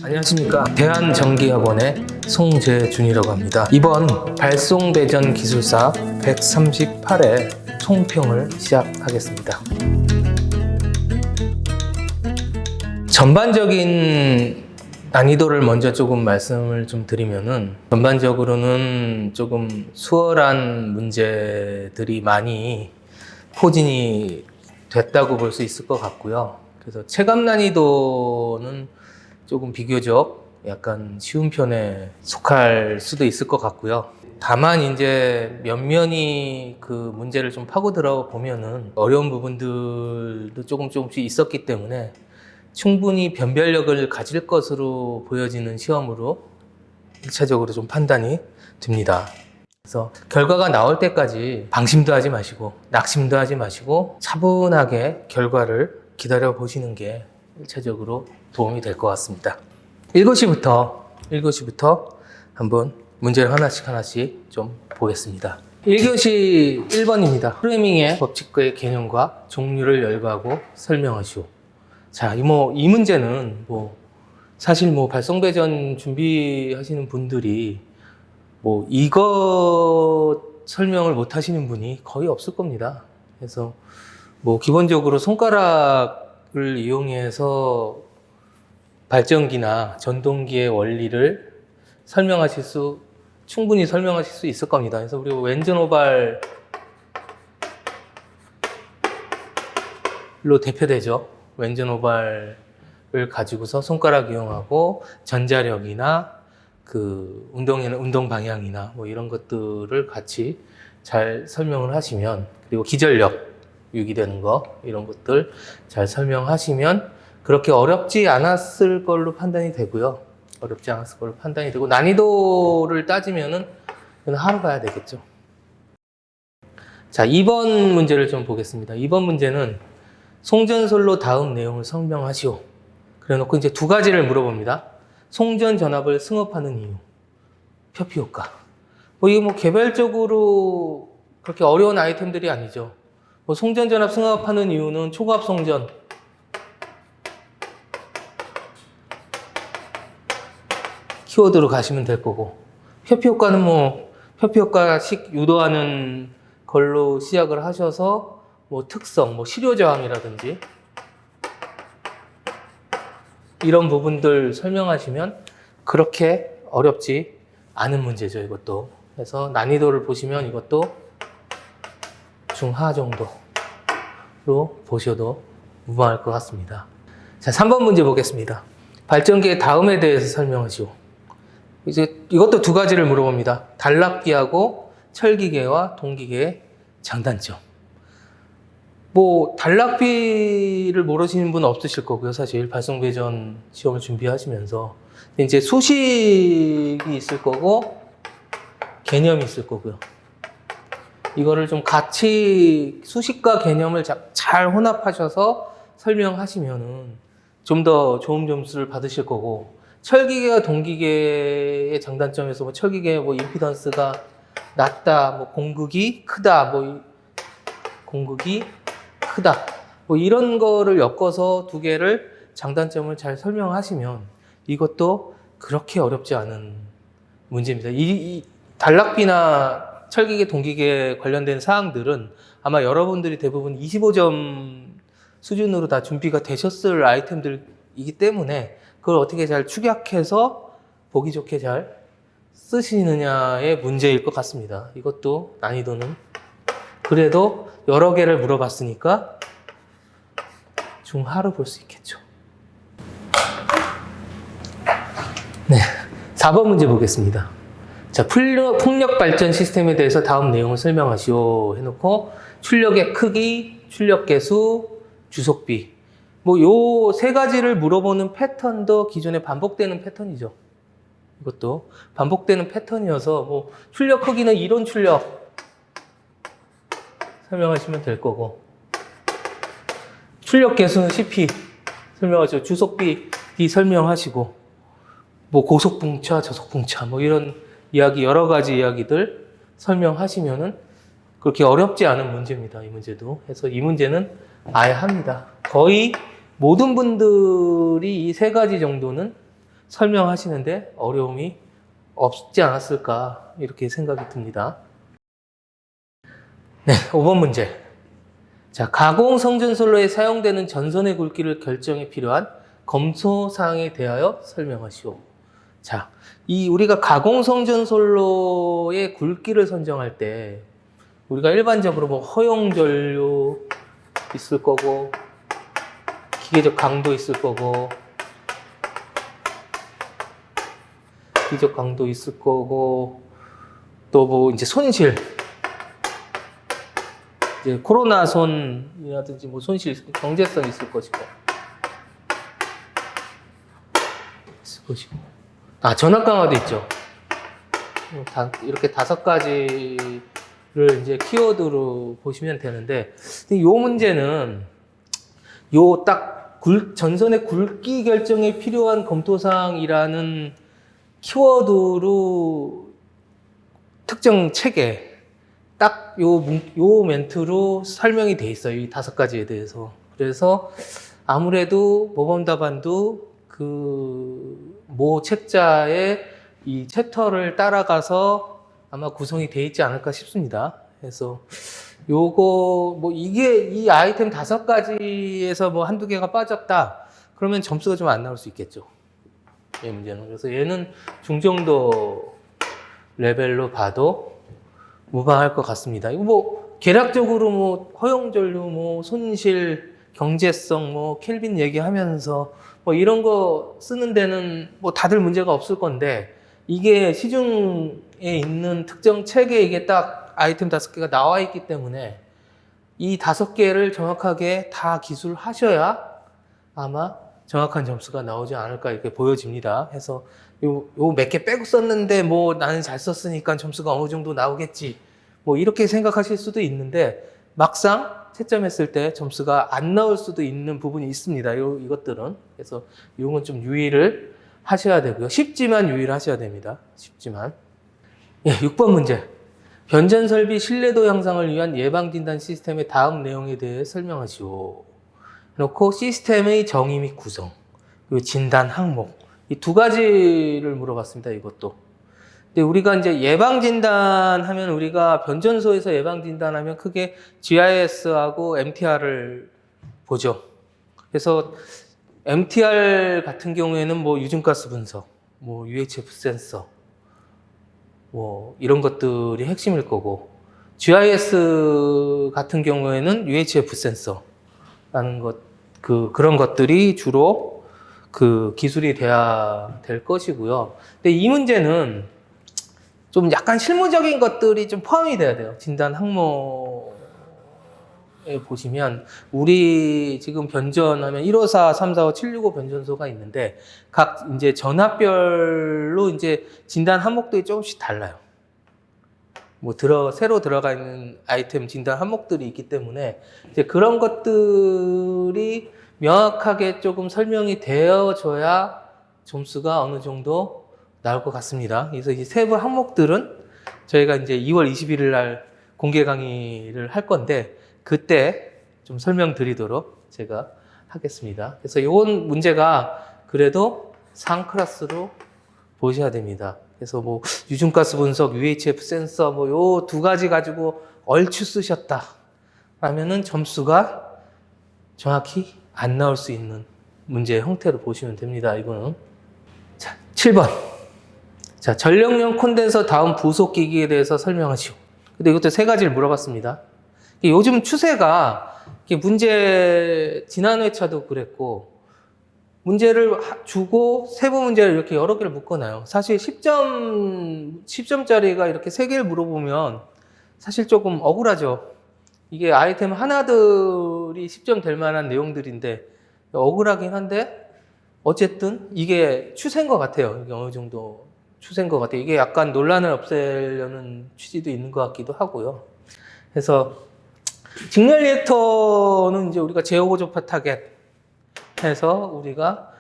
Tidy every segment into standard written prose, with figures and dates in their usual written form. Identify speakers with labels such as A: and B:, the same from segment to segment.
A: 안녕하십니까. 대한전기학원의 송재준이라고 합니다. 이번 발송배전 기술사 138회 총평을 시작하겠습니다. 전반적인 난이도를 먼저 조금 말씀을 좀 드리면은, 전반적으로는 조금 수월한 문제들이 많이 포진이 됐다고 볼 수 있을 것 같고요. 그래서 체감 난이도는 조금 비교적 약간 쉬운 편에 속할 수도 있을 것 같고요. 다만 이제 면면이 그 문제를 좀 파고들어 보면은 어려운 부분들도 조금씩 있었기 때문에 충분히 변별력을 가질 것으로 보여지는 시험으로 1차적으로 좀 판단이 됩니다. 그래서 결과가 나올 때까지 방심도 하지 마시고 낙심도 하지 마시고 차분하게 결과를 기다려 보시는 게 1차적으로 도움이 될 것 같습니다. 1교시부터 한번 문제를 하나씩 좀 보겠습니다. 1교시 1번입니다. 프로그래밍의 법칙과의 개념과 종류를 열거하고 설명하시오. 자, 이 문제는 사실 발송배전 준비하시는 분들이 이거 설명을 못 하시는 분이 거의 없을 겁니다. 그래서 기본적으로 손가락을 이용해서 발전기나 전동기의 원리를 충분히 설명하실 수 있을 겁니다. 그래서 우리 웬즈노발로 대표되죠. 웬즈노발을 가지고서 손가락 이용하고 전자력이나 그 운동 방향이나 이런 것들을 같이 잘 설명을 하시면, 그리고 기전력 유기되는 거 이런 것들 잘 설명하시면 그렇게 어렵지 않았을 걸로 판단이 되고요. 어렵지 않았을 걸로 판단이 되고, 난이도를 따지면은 하러 가야 되겠죠. 자, 2번 문제를 좀 보겠습니다. 2번 문제는 송전솔로 다음 내용을 설명하시오. 그래 놓고 이제 두 가지를 물어봅니다. 송전 전압을 승업하는 이유, 표피 효과. 이게 개별적으로 그렇게 어려운 아이템들이 아니죠. 송전 전압 승업하는 이유는 초고압 송전, 키워드로 가시면 될 거고, 표피 효과는 표피 효과식 유도하는 걸로 시작을 하셔서 특성, 시료 저항이라든지 이런 부분들 설명하시면 그렇게 어렵지 않은 문제죠, 이것도. 그래서 난이도를 보시면 이것도 중하 정도로 보셔도 무방할 것 같습니다. 자, 3번 문제 보겠습니다. 발전기의 다음에 대해서 설명하시오. 이제 이것도 두 가지를 물어봅니다. 단락기하고 철기계와 동기계의 장단점. 단락비를 모르시는 분은 없으실 거고요. 사실 발송배전 시험을 준비하시면서. 이제 수식이 있을 거고 개념이 있을 거고요. 이거를 좀 같이 수식과 개념을 잘 혼합하셔서 설명하시면은 좀 더 좋은 점수를 받으실 거고, 철기계와 동기계의 장단점에서 철기계 임피던스가 낮다, 공극이 크다, 공극이 크다, 이런 거를 엮어서 두 개를 장단점을 잘 설명하시면 이것도 그렇게 어렵지 않은 문제입니다. 이 단락비나 철기계, 동기계 관련된 사항들은 아마 여러분들이 대부분 25점 수준으로 다 준비가 되셨을 아이템들이기 때문에 그걸 어떻게 잘 축약해서 보기 좋게 잘 쓰시느냐의 문제일 것 같습니다. 이것도 난이도는 그래도 여러 개를 물어봤으니까 중하로 볼 수 있겠죠. 네, 4번 문제 보겠습니다. 자, 풍력 발전 시스템에 대해서 다음 내용을 설명하시오 해놓고 출력의 크기, 출력 개수, 주속비, 요 세 가지를 물어보는 패턴도 기존에 반복되는 패턴이죠. 이것도 반복되는 패턴이어서 출력 크기는 이론 출력 설명하시면 될 거고, 출력 개수는 CP 설명하시고, 주속비 B 설명하시고, 고속분차, 저속분차 이런 이야기, 여러 가지 이야기들 설명하시면은 그렇게 어렵지 않은 문제입니다. 이 문제도. 그래서 이 문제는 아예 합니다. 거의 모든 분들이 이 세 가지 정도는 설명하시는데 어려움이 없지 않았을까 이렇게 생각이 듭니다. 네, 5번 문제. 자, 가공 성전솔로에 사용되는 전선의 굵기를 결정에 필요한 검토사항에 대하여 설명하시오. 자, 우리가 가공 성전솔로의 굵기를 선정할 때 우리가 일반적으로 뭐 허용 전류 있을 거고 기계적 강도 있을 거고 기계적 강도 있을 거고 또 뭐 이제 손실 이제 코로나 손이라든지 뭐 손실 경제성 있을 것이고 전압 강화도 있죠. 이렇게 5가지를 이제 키워드로 보시면 되는데 이 문제는 전선의 굵기 결정에 필요한 검토사항이라는 키워드로 특정 책에 딱 요 멘트로 설명이 돼 있어요. 이 5가지에 대해서. 그래서 아무래도 모범 답안도 모 책자의 이 챕터를 따라가서 아마 구성이 돼 있지 않을까 싶습니다. 그래서 요거 이게 이 아이템 5가지에서 뭐 한두 개가 빠졌다 그러면 점수가 좀 안 나올 수 있겠죠. 이 문제는. 그래서 얘는 중정도 레벨로 봐도 무방할 것 같습니다. 이거 계략적으로 허용전류 손실 경제성 켈빈 얘기하면서 이런 거 쓰는 데는 다들 문제가 없을 건데 이게 시중에 있는 특정 책에 이게 딱 아이템 5개가 나와 있기 때문에 이 5개를 정확하게 다 기술하셔야 아마 정확한 점수가 나오지 않을까 이렇게 보여집니다. 해서 요 몇 개 빼고 썼는데 나는 잘 썼으니까 점수가 어느 정도 나오겠지 이렇게 생각하실 수도 있는데 막상 채점했을 때 점수가 안 나올 수도 있는 부분이 있습니다. 이것들은. 그래서 이건 좀 유의를 하셔야 되고요. 쉽지만 유의를 하셔야 됩니다. 쉽지만. 6번 문제. 변전 설비 신뢰도 향상을 위한 예방 진단 시스템의 다음 내용에 대해 설명하시오. 그렇고 시스템의 정의 및 구성, 그리고 진단 항목 이 2가지를 물어봤습니다. 이것도. 근데 우리가 이제 예방 진단하면 우리가 변전소에서 예방 진단하면 크게 GIS하고 MTR을 보죠. 그래서 MTR 같은 경우에는 유증가스 분석, UHF 센서, 이런 것들이 핵심일 거고, GIS 같은 경우에는 UHF 센서라는 그런 것들이 주로 기술이 돼야 될 것이고요. 근데 이 문제는 좀 약간 실무적인 것들이 좀 포함이 돼야 돼요. 진단 항목에 보시면 우리 지금 변전하면 154, 345, 765 변전소가 있는데 각 이제 전압별로 이제 진단 항목들이 조금씩 달라요. 새로 들어가 있는 아이템 진단 항목들이 있기 때문에 이제 그런 것들이 명확하게 조금 설명이 되어줘야 점수가 어느 정도 나올 것 같습니다. 그래서 이 세부 항목들은 저희가 이제 2월 21일 날 공개 강의를 할 건데 그때 좀 설명드리도록 제가 하겠습니다. 그래서 이번 문제가 그래도 상 클래스로 보셔야 됩니다. 그래서 유증가스 분석, UHF 센서 요 2가지 가지고 얼추 쓰셨다 라면은 점수가 정확히 안 나올 수 있는 문제의 형태로 보시면 됩니다. 이거는. 자, 7번. 자, 전력용 콘덴서 다음 부속 기기에 대해서 설명하시오. 근데 이것도 3가지를 물어봤습니다. 요즘 추세가 문제 지난 회차도 그랬고 문제를 주고 세부 문제를 이렇게 여러 개를 묶어놔요. 사실 10점짜리가 이렇게 3개를 물어보면 사실 조금 억울하죠. 이게 아이템 하나들이 10점 될 만한 내용들인데 억울하긴 한데 어쨌든 이게 추세인 것 같아요. 이게 어느 정도 추세인 것 같아요. 이게 약간 논란을 없애려는 취지도 있는 것 같기도 하고요. 그래서 직렬 리액터는 이제 우리가 제어고조파 타겟 해서 우리가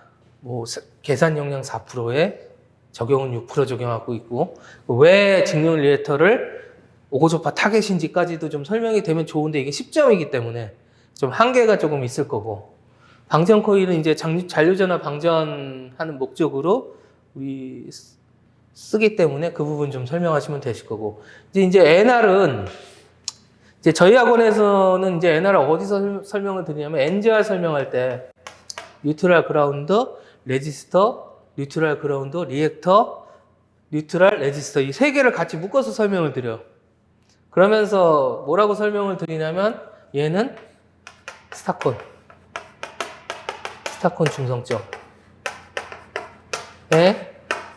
A: 계산 용량 4%에 적용은 6% 적용하고 있고 왜 직렬 리액터를 오고조파 타겟인지까지도 좀 설명이 되면 좋은데 이게 10점이기 때문에 좀 한계가 조금 있을 거고 방전 코일은 이제 잔류전압 방전하는 목적으로 우리 쓰기 때문에 그 부분 좀 설명하시면 되실 거고. 이제 NR은 이제 저희 학원에서는 이제 NR을 어디서 설명을 드리냐면 NGR 설명할 때 뉴트럴 그라운드, 레지스터, 뉴트럴 그라운드, 리액터, 뉴트럴, 레지스터 이 세 개를 같이 묶어서 설명을 드려요. 그러면서 뭐라고 설명을 드리냐면 얘는 스타콘 중성점에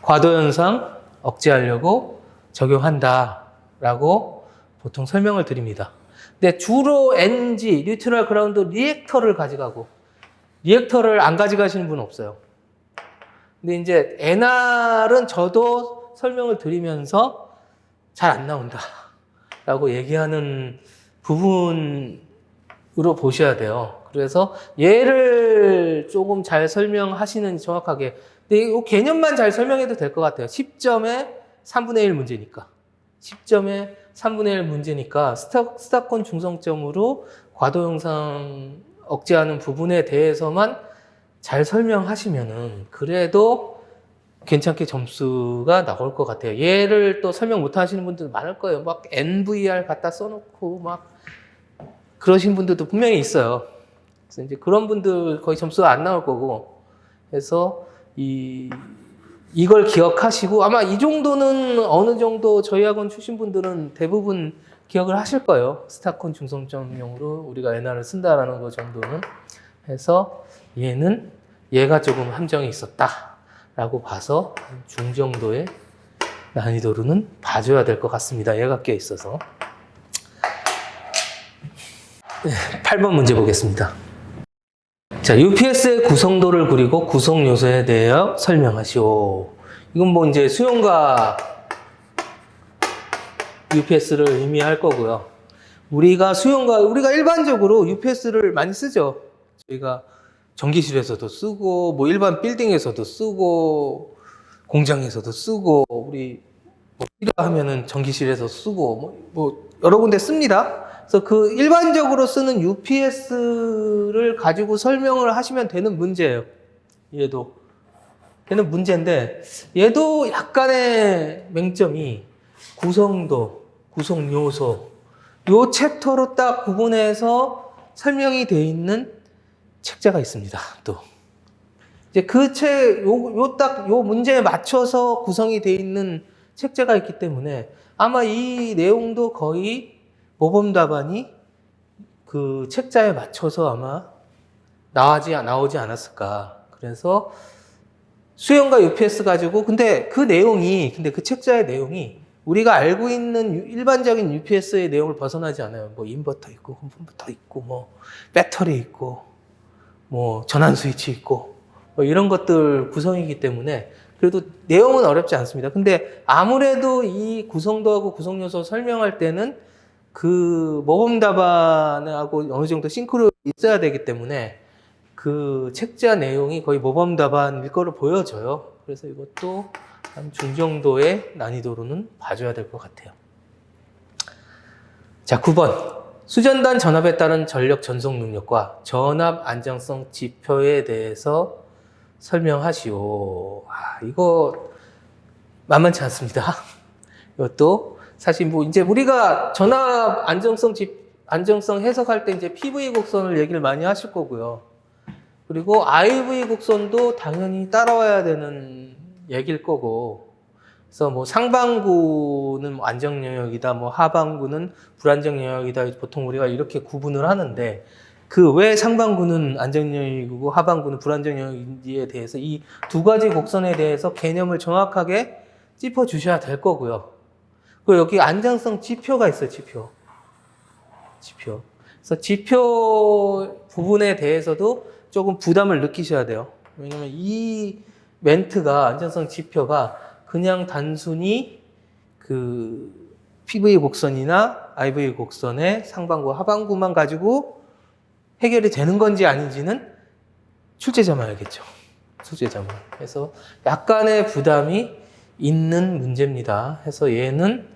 A: 과도현상 억제하려고 적용한다라고 보통 설명을 드립니다. 근데 주로 NG, 뉴트럴 그라운드 리액터를 가져가고 리액터를 안 가져가시는 분은 없어요. 근데 이제 NR은 저도 설명을 드리면서 잘 안 나온다 라고 얘기하는 부분으로 보셔야 돼요. 그래서 얘를 조금 잘 설명하시는 정확하게. 근데 이 개념만 잘 설명해도 될 것 같아요. 10점에 3분의 1 문제니까. 10점에 3분의 1 문제니까 스타콘 중성점으로 과도 영상 억제하는 부분에 대해서만 잘 설명하시면은 그래도 괜찮게 점수가 나올 것 같아요. 얘를 또 설명 못 하시는 분들 많을 거예요. 막 NVR 갖다 써놓고 막 그러신 분들도 분명히 있어요. 그래서 이제 그런 분들 거의 점수가 안 나올 거고. 그래서 이걸 기억하시고 아마 이 정도는 어느 정도 저희 학원 출신 분들은 대부분 기억을 하실 거예요. 스타콘 중성점용으로 우리가 NR을 쓴다라는 거 정도는. 해서 얘가 조금 함정이 있었다라고 봐서 중정도의 난이도로는 봐줘야 될 것 같습니다. 얘가 껴 있어서. 8번 문제 보겠습니다. 자, UPS의 구성도를 그리고 구성 요소에 대하여 설명하시오. 이건 뭐 이제 수용과 UPS를 의미할 거고요. 우리가 일반적으로 UPS를 많이 쓰죠. 저희가 전기실에서도 쓰고, 뭐 일반 빌딩에서도 쓰고, 공장에서도 쓰고, 우리 뭐 필요하면은 전기실에서 쓰고, 뭐 여러 군데 씁니다. 그래서 그 일반적으로 쓰는 UPS를 가지고 설명을 하시면 되는 문제예요. 걔는 문제인데, 얘도 약간의 맹점이 구성도, 구성 요소, 요 챕터로 딱 구분해서 설명이 되어 있는 책자가 있습니다. 또. 이제 요 문제에 맞춰서 구성이 되어 있는 책자가 있기 때문에 아마 이 내용도 거의 모범 답안이 그 책자에 맞춰서 아마 나오지 않았을까. 그래서 수용과 UPS 가지고 근데 그 책자의 내용이 우리가 알고 있는 일반적인 UPS의 내용을 벗어나지 않아요. 뭐 인버터 있고 컴퓨터 있고 뭐 배터리 있고 뭐 전환 스위치 있고 뭐 이런 것들 구성이기 때문에 그래도 내용은 어렵지 않습니다. 근데 아무래도 이 구성도하고 구성 요소 설명할 때는 그 모범 답안하고 어느 정도 싱크로 있어야 되기 때문에 그 책자 내용이 거의 모범 답안일 거로 보여져요. 그래서 이것도 한 중정도의 난이도로는 봐줘야 될 것 같아요. 자, 9번. 수전단 전압에 따른 전력 전속 능력과 전압 안정성 지표에 대해서 설명하시오. 이거 만만치 않습니다. 이것도 사실 뭐 이제 우리가 전압 안정성 해석할 때 이제 PV 곡선을 얘기를 많이 하실 거고요. 그리고 IV 곡선도 당연히 따라와야 되는 얘기일 거고. 그래서 뭐 상반구는 뭐 안정 영역이다, 뭐 하반구는 불안정 영역이다. 보통 우리가 이렇게 구분을 하는데 그 왜 상반구는 안정 영역이고 하반구는 불안정 영역인지에 대해서 이 두 가지 곡선에 대해서 개념을 정확하게 짚어 주셔야 될 거고요. 그리고 여기 안정성 지표가 있어요. 지표. 그래서 지표 부분에 대해서도 조금 부담을 느끼셔야 돼요. 왜냐면 이 멘트가 안정성 지표가 그냥 단순히 그 PV 곡선이나 IV 곡선의 상반구, 하반구만 가지고 해결이 되는 건지 아닌지는 출제자만 알겠죠. 출제자만. 그래서 약간의 부담이 있는 문제입니다. 해서 얘는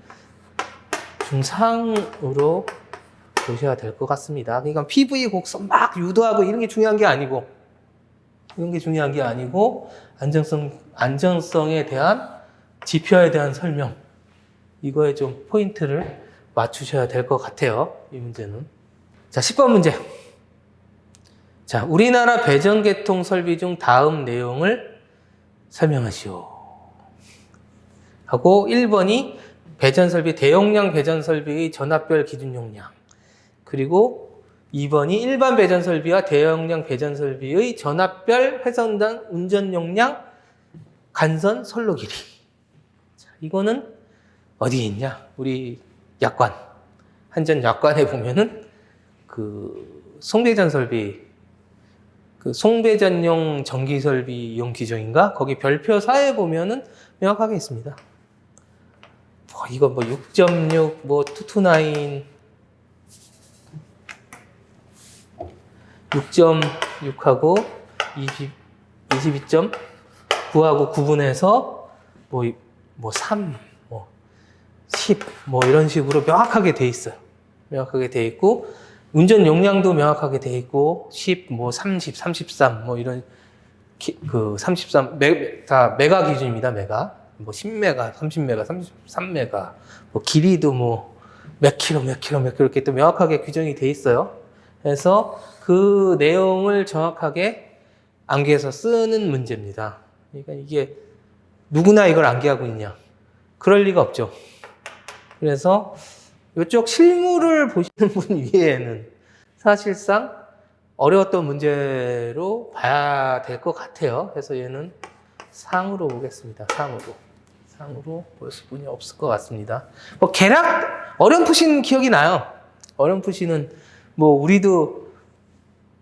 A: 중상으로 보셔야 될 것 같습니다. 그러니까 PV 곡선 막 유도하고 이런 게 중요한 게 아니고 이런 게 중요한 게 아니고 안정성에 대한 지표에 대한 설명, 이거에 좀 포인트를 맞추셔야 될 것 같아요. 이 문제는. 자, 10번 문제. 자, 우리나라 배전계통 설비 중 다음 내용을 설명하시오. 하고 1번이 배전설비, 대용량 배전설비의 전압별 기준 용량. 그리고 2번이 일반 배전설비와 대용량 배전설비의 전압별 회선단 운전 용량 간선 선로 길이. 자, 이거는 어디에 있냐? 우리 약관, 한전 약관에 보면은 그 송배전설비, 그 송배전용 전기설비 이용 규정인가? 거기 별표 4에 보면은 명확하게 있습니다. 이거 뭐 6.6, 뭐 229, 6.6하고 22.9하고 구분해서 뭐 3, 뭐 10, 뭐 이런 식으로 명확하게 돼 있어요. 명확하게 돼 있고, 운전 용량도 명확하게 돼 있고, 10, 뭐 30, 33, 뭐 이런, 33, 다 메가 기준입니다, 메가. 뭐 10메가, 30메가, 33메가, 뭐 길이도 뭐 몇 킬로 이렇게 또 명확하게 규정이 돼 있어요. 그래서 그 내용을 정확하게 암기해서 쓰는 문제입니다. 그러니까 이게 누구나 이걸 암기하고 있냐? 그럴 리가 없죠. 그래서 이쪽 실물을 보시는 분 위에는 사실상 어려웠던 문제로 봐야 될 것 같아요. 그래서 얘는 상으로 보겠습니다. 상으로 볼 수분이 없을 것 같습니다. 뭐 개략 어렴풋이는 기억이 나요. 어렴풋이는 뭐 우리도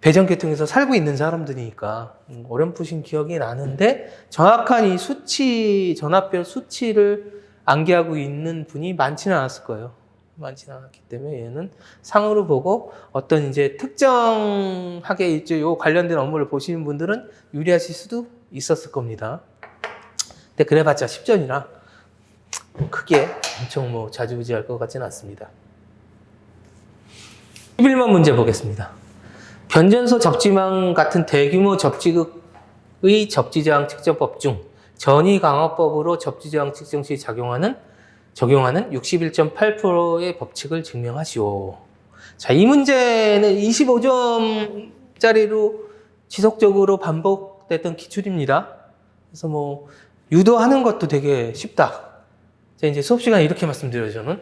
A: 배전계통에서 살고 있는 사람들이니까 어렴풋인 기억이 나는데, 정확한 이 수치, 전압별 수치를 암기하고 있는 분이 많지는 않았을 거예요. 많지는 않았기 때문에 얘는 상으로 보고, 어떤 이제 특정하게 이제 요 관련된 업무를 보시는 분들은 유리하실 수도 있었을 겁니다. 근데 그래봤자 10전이라 크게 엄청 뭐 좌지우지할 것 같지는 않습니다. 11번 문제 보겠습니다. 변전소 접지망 같은 대규모 접지극의 접지저항 측정법 중 전이강화법으로 접지저항 측정 시 적용하는 61.8%의 법칙을 증명하시오. 자, 이 문제는 25점짜리로 지속적으로 반복됐던 기출입니다. 그래서 뭐 유도하는 것도 되게 쉽다. 제가 이제 수업 시간에 이렇게 말씀드려요. 저는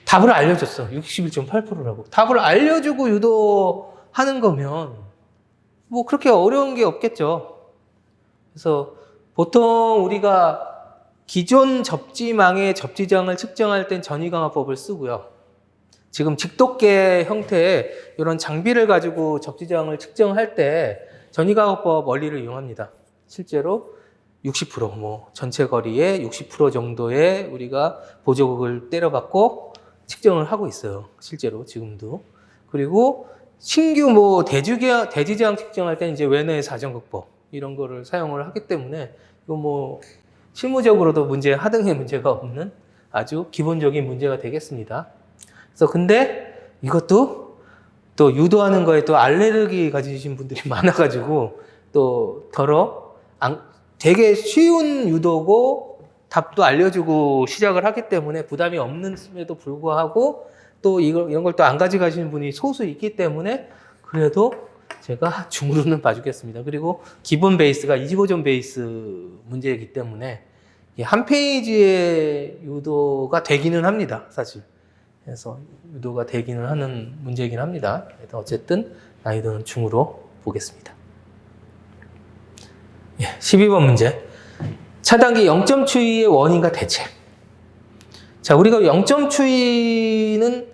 A: 답을 알려줬어. 61.8%라고. 답을 알려주고 유도하는 거면 뭐 그렇게 어려운 게 없겠죠. 그래서 보통 우리가 기존 접지망의 접지저항을 측정할 땐 전이강화법을 쓰고요. 지금 직독계 형태의 이런 장비를 가지고 접지저항을 측정할 때 전이강화법 원리를 이용합니다. 실제로 60%, 뭐 전체 거리의 60% 정도의 우리가 보조극을 때려받고 측정을 하고 있어요. 실제로 지금도. 그리고 신규 뭐 대지저항 측정할 때는 이제 웨너의 사정극법 이런 거를 사용을 하기 때문에 이거 뭐 실무적으로도 하등의 문제가 없는 아주 기본적인 문제가 되겠습니다. 그래서 근데 이것도 또 유도하는 거에 또 알레르기 가지신 분들이 많아가지고 또 되게 쉬운 유도고 답도 알려주고 시작을 하기 때문에 부담이 없는데도 불구하고 또 이런 걸 또 안 가져가시는 분이 소수 있기 때문에 그래도 제가 중으로는 봐주겠습니다. 그리고 기본 베이스가 25점 베이스 문제이기 때문에 한 페이지의 유도가 되기는 합니다. 사실. 그래서 유도가 되기는 하는 문제이긴 합니다. 어쨌든 난이도는 중으로 보겠습니다. 12번 문제. 차단기 0점 추이의 원인과 대책. 자, 우리가 0점 추이는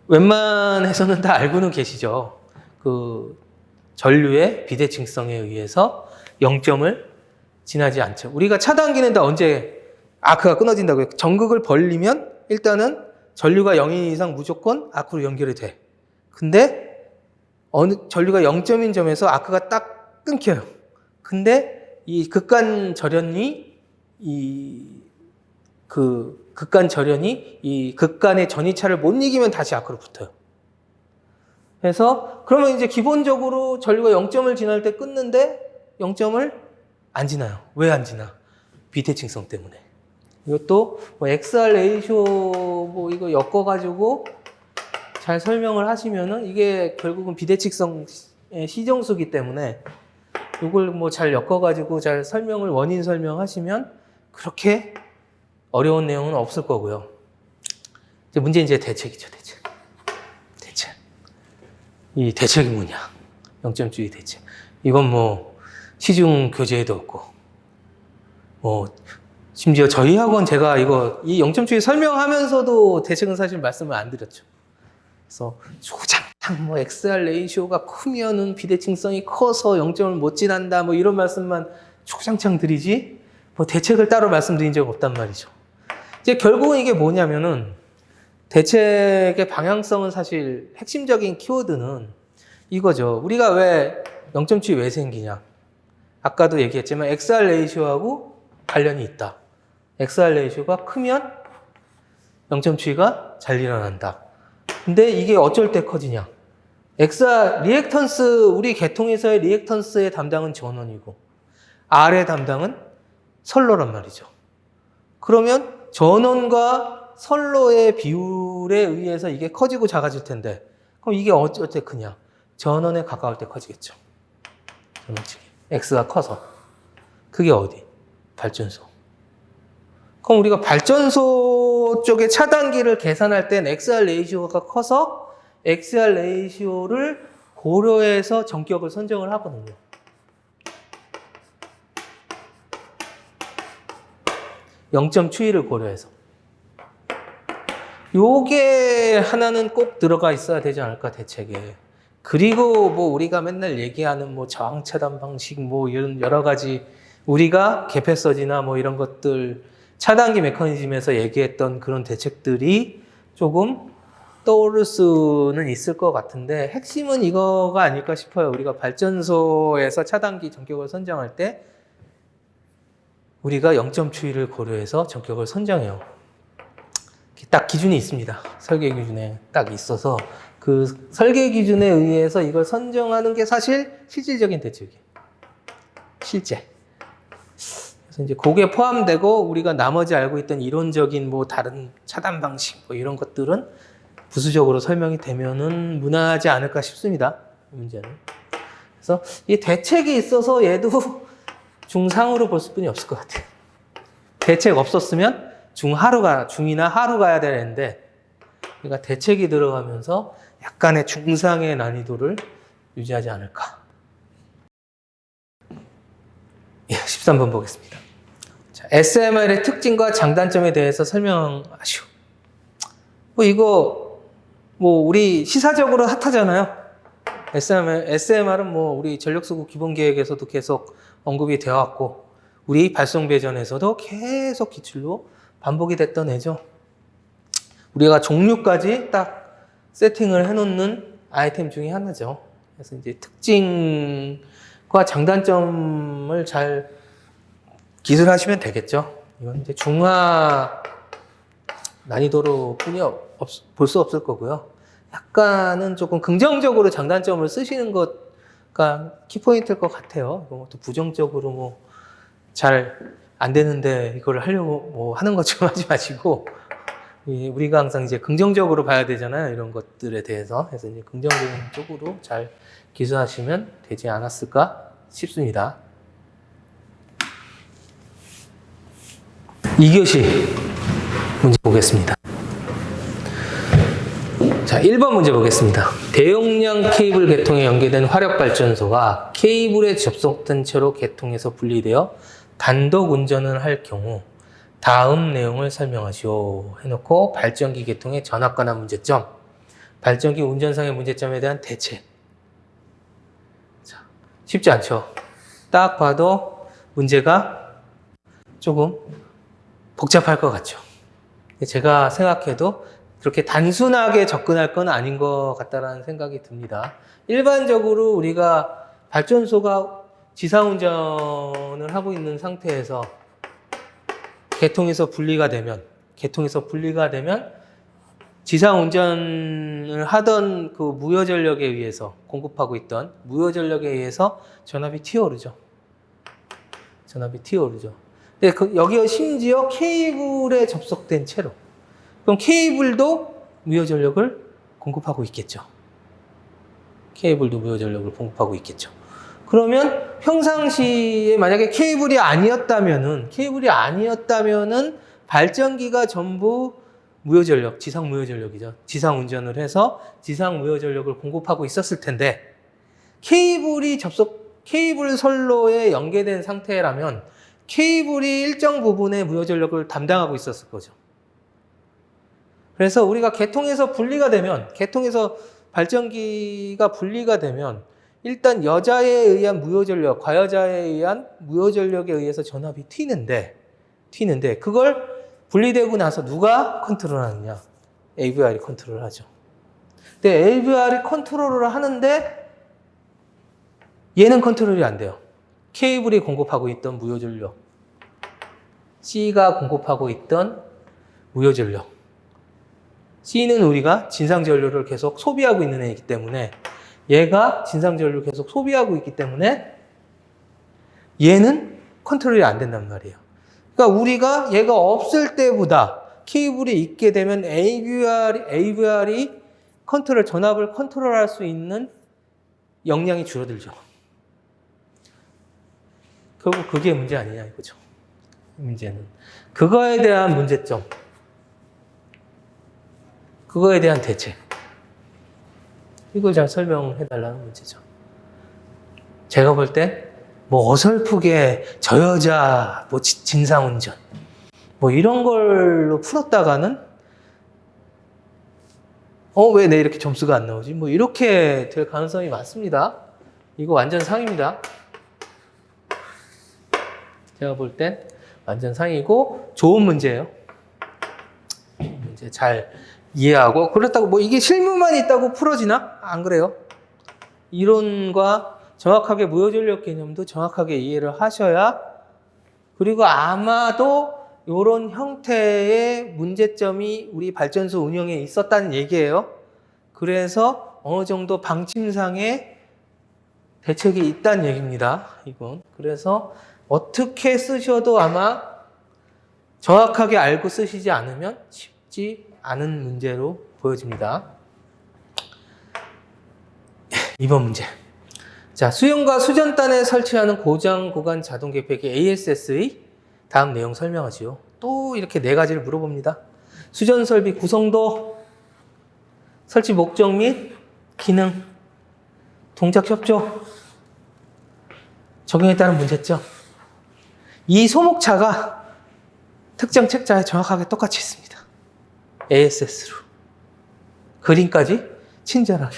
A: 웬만해서는 다 알고는 계시죠. 그 전류의 비대칭성에 의해서 0점을 지나지 않죠. 우리가 차단기는 다 언제 아크가 끊어진다고요? 전극을 벌리면 일단은 전류가 0인 이상 무조건 아크로 연결이 돼. 근데 전류가 0점인 점에서 아크가 딱 끊겨요. 근데 이 극간 절연이 이 극간의 전이차를 못 이기면 다시 아크로 붙어요. 그래서 그러면 이제 기본적으로 전류가 0점을 지날 때 끊는데 0점을 안 지나요. 왜 안 지나? 비대칭성 때문에. 이것도 뭐 XR 레이쇼 뭐 이거 엮어가지고 잘 설명을 하시면은 이게 결국은 비대칭성의 시정수기 때문에 이걸 뭐 잘 엮어가지고 잘 설명을 원인 설명하시면 그렇게 어려운 내용은 없을 거고요. 이제 문제 이제 대책이죠, 대책. 대책. 이 대책이 뭐냐? 0점주의 대책. 이건 뭐 시중 교재에도 없고, 뭐 심지어 저희 학원 제가 이 0점주의 설명하면서도 대책은 사실 말씀을 안 드렸죠. 그래서 조장탕 뭐 XR 레이쇼가 크면은 비대칭성이 커서 0점을 못 지난다 뭐 이런 말씀만 초장창 드리지 뭐 대책을 따로 말씀드린 적 없단 말이죠. 이제 결국은 이게 뭐냐면은 대책의 방향성은 사실 핵심적인 키워드는 이거죠. 우리가 왜 0점주의 왜 생기냐? 아까도 얘기했지만 XR 레이쇼하고 관련이 있다. XR 레이쇼가 크면 0점주의가 잘 일어난다. 근데 이게 어쩔 때 커지냐? XR 리액턴스 우리 계통에서의 리액턴스의 담당은 전원이고 R의 담당은 선로란 말이죠. 그러면 전원과 선로의 비율에 의해서 이게 커지고 작아질 텐데 그럼 이게 어쩔 때 크냐? 전원에 가까울 때 커지겠죠. X가 커서. 그게 어디? 발전소. 그럼 우리가 발전소 쪽의 차단기를 계산할 땐 XR 레이시오가 커서 XR 레이시오를 고려해서 전격을 선정을 하거든요. 영점 추이를 고려해서. 요게 하나는 꼭 들어가 있어야 되지 않을까, 대책에. 그리고 뭐 우리가 맨날 얘기하는 뭐 저항 차단 방식 뭐 이런 여러 가지 우리가 개폐서지나 뭐 이런 것들 차단기 메커니즘에서 얘기했던 그런 대책들이 조금 떠오를 수는 있을 것 같은데 핵심은 이거가 아닐까 싶어요. 우리가 발전소에서 차단기 전격을 선정할 때 우리가 0점 추이를 고려해서 전격을 선정해요. 딱 기준이 있습니다. 설계 기준에 딱 있어서 그 설계 기준에 의해서 이걸 선정하는 게 사실 실질적인 대책이에요. 실제. 그래서 이제 그게 포함되고 우리가 나머지 알고 있던 이론적인 뭐 다른 차단 방식 뭐 이런 것들은 부수적으로 설명이 되면은 무난하지 않을까 싶습니다. 이 문제는. 그래서 이 대책이 있어서 얘도 중상으로 볼 수뿐이 없을 것 같아요. 대책 없었으면 중이나 하루 가야 되는데 그러니까 대책이 들어가면서 약간의 중상의 난이도를 유지하지 않을까. 예, 13번 보겠습니다. 자, SMR의 특징과 장단점에 대해서 설명하시오. 뭐 이거 뭐 우리 시사적으로 핫하잖아요. SMR은 뭐 우리 전력수급 기본계획에서도 계속 언급이 되어 왔고 우리 발송배전에서도 계속 기출로 반복이 됐던 애죠. 우리가 종류까지 딱 세팅을 해놓는 아이템 중에 하나죠. 그래서 이제 특징과 장단점을 잘 기술하시면 되겠죠. 이건 이제 중하 난이도로 뿐이 볼 수 없을 거고요. 약간은 조금 긍정적으로 장단점을 쓰시는 것가 키포인트일 것 같아요. 또 부정적으로 뭐 잘 안 되는데 이걸 하려고 뭐 하는 것처럼 하지 마시고 우리가 항상 이제 긍정적으로 봐야 되잖아요. 이런 것들에 대해서. 그래서 이제 긍정적인 쪽으로 잘 기술하시면 되지 않았을까 싶습니다. 2교시 문제 보겠습니다. 자, 1번 문제 보겠습니다. 대용량 케이블 계통에 연계된 화력발전소가 케이블에 접속된 채로 계통에서 분리되어 단독 운전을 할 경우 다음 내용을 설명하시오 해놓고 발전기 계통의 전압관한 문제점, 발전기 운전상의 문제점에 대한 대책. 자, 쉽지 않죠. 딱 봐도 문제가 조금 복잡할 것 같죠. 제가 생각해도 그렇게 단순하게 접근할 건 아닌 것 같다라는 생각이 듭니다. 일반적으로 우리가 발전소가 지상운전을 하고 있는 상태에서 계통에서 분리가 되면 지상운전을 하던 그 무효전력에 의해서 공급하고 있던 무효전력에 의해서 전압이 튀어오르죠. 전압이 튀어오르죠. 근데 여기가 심지어 케이블에 접속된 채로. 그럼 케이블도 무효 전력을 공급하고 있겠죠. 케이블도 무효 전력을 공급하고 있겠죠. 그러면 평상시에 만약에 케이블이 아니었다면은 발전기가 전부 무효 전력, 지상 무효 전력이죠. 지상 운전을 해서 지상 무효 전력을 공급하고 있었을 텐데 케이블 선로에 연계된 상태라면 케이블이 일정 부분의 무효 전력을 담당하고 있었을 거죠. 그래서 우리가 개통에서 발전기가 분리가 되면 일단 여자에 의한 무효 전력, 과여자에 의한 무효 전력에 의해서 전압이 튀는데 그걸 분리되고 나서 누가 컨트롤하느냐? AVR이 컨트롤하죠. 근데 AVR이 컨트롤을 하는데 얘는 컨트롤이 안 돼요. 케이블이 공급하고 있던 무효 전력, C가 공급하고 있던 무효 전력. C는 우리가 진상 전류를 계속 소비하고 있는 애이기 때문에 얘가 진상 전류를 계속 소비하고 있기 때문에 얘는 컨트롤이 안 된단 말이에요. 그러니까 우리가 얘가 없을 때보다 케이블이 있게 되면 AVR이 전압을 컨트롤할 수 있는 역량이 줄어들죠. 결국 그게 문제 아니냐 이거죠. 문제는 그거에 대한 문제점, 그거에 대한 대책, 이걸 잘 설명해 달라는 문제죠. 제가 볼 때 뭐 어설프게 저 여자 뭐 진상운전 뭐 이런 걸로 풀었다가는 왜 내 이렇게 점수가 안 나오지? 뭐 이렇게 될 가능성이 많습니다. 이거 완전 상입니다. 제가 볼 땐 완전 상이고 좋은 문제예요. 문제 잘 이해하고, 그렇다고 뭐 이게 실무만 있다고 풀어지나? 안 그래요. 이론과 정확하게 무효전력 개념도 정확하게 이해를 하셔야, 그리고 아마도 이런 형태의 문제점이 우리 발전소 운영에 있었다는 얘기예요. 그래서 어느 정도 방침상의 대책이 있다는 얘기입니다. 이건. 그래서 어떻게 쓰셔도 아마 정확하게 알고 쓰시지 않으면 쉽지 않은 문제로 보여집니다. 2번 문제. 자, 수용과 수전단에 설치하는 고장 구간 자동 개폐기 ASS의 다음 내용 설명하지요. 또 이렇게 4가지를 물어봅니다. 수전 설비 구성도, 설치 목적 및 기능, 동작 협조, 적용에 따른 문제점. 이 소목차가 특정 책자에 정확하게 똑같이 있습니다. ASS로. 그림까지 친절하게.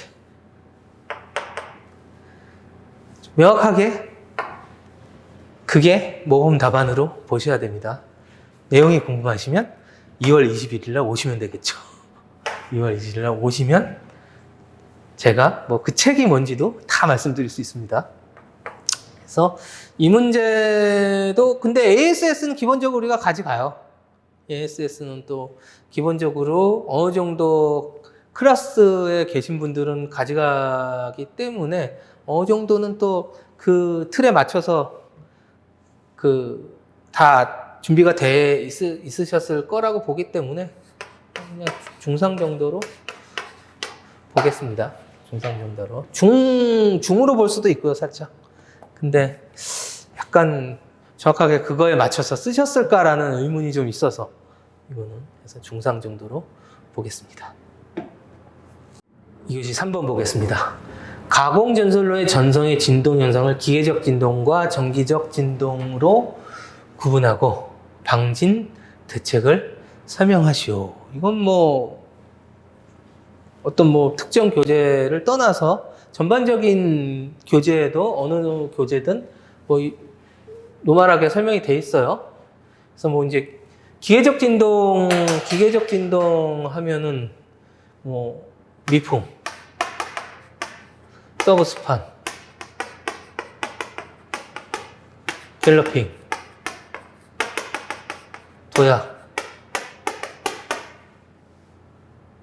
A: 명확하게 그게 모범 답안으로 보셔야 됩니다. 내용이 궁금하시면 2월 21일 날 오시면 되겠죠. 2월 21일 날 오시면 제가 뭐 그 책이 뭔지도 다 말씀드릴 수 있습니다. 그래서 이 문제도, 근데 ASS는 기본적으로 우리가 가져가요. ASS는 또 기본적으로 어느 정도 클래스에 계신 분들은 가져가기 때문에 어느 정도는 또 그 틀에 맞춰서 다 준비가 돼 있으셨을 거라고 보기 때문에 그냥 중상 정도로 보겠습니다. 중상 정도로. 중으로 볼 수도 있고요, 살짝. 근데 약간 정확하게 그거에 맞춰서 쓰셨을까라는 의문이 좀 있어서 이거는 그래서 중상 정도로 보겠습니다. 이것이 3번 보겠습니다. 가공 전선로의 전성의 진동 현상을 기계적 진동과 정기적 진동으로 구분하고 방진 대책을 설명하시오. 이건 뭐 어떤 뭐 특정 교재를 떠나서 전반적인 교재에도 어느 교재든 뭐 노멀하게 설명이 돼 있어요. 그래서 뭐 이제 기계적 진동 하면은 뭐 미풍, 서브스판, 갤러핑, 도약,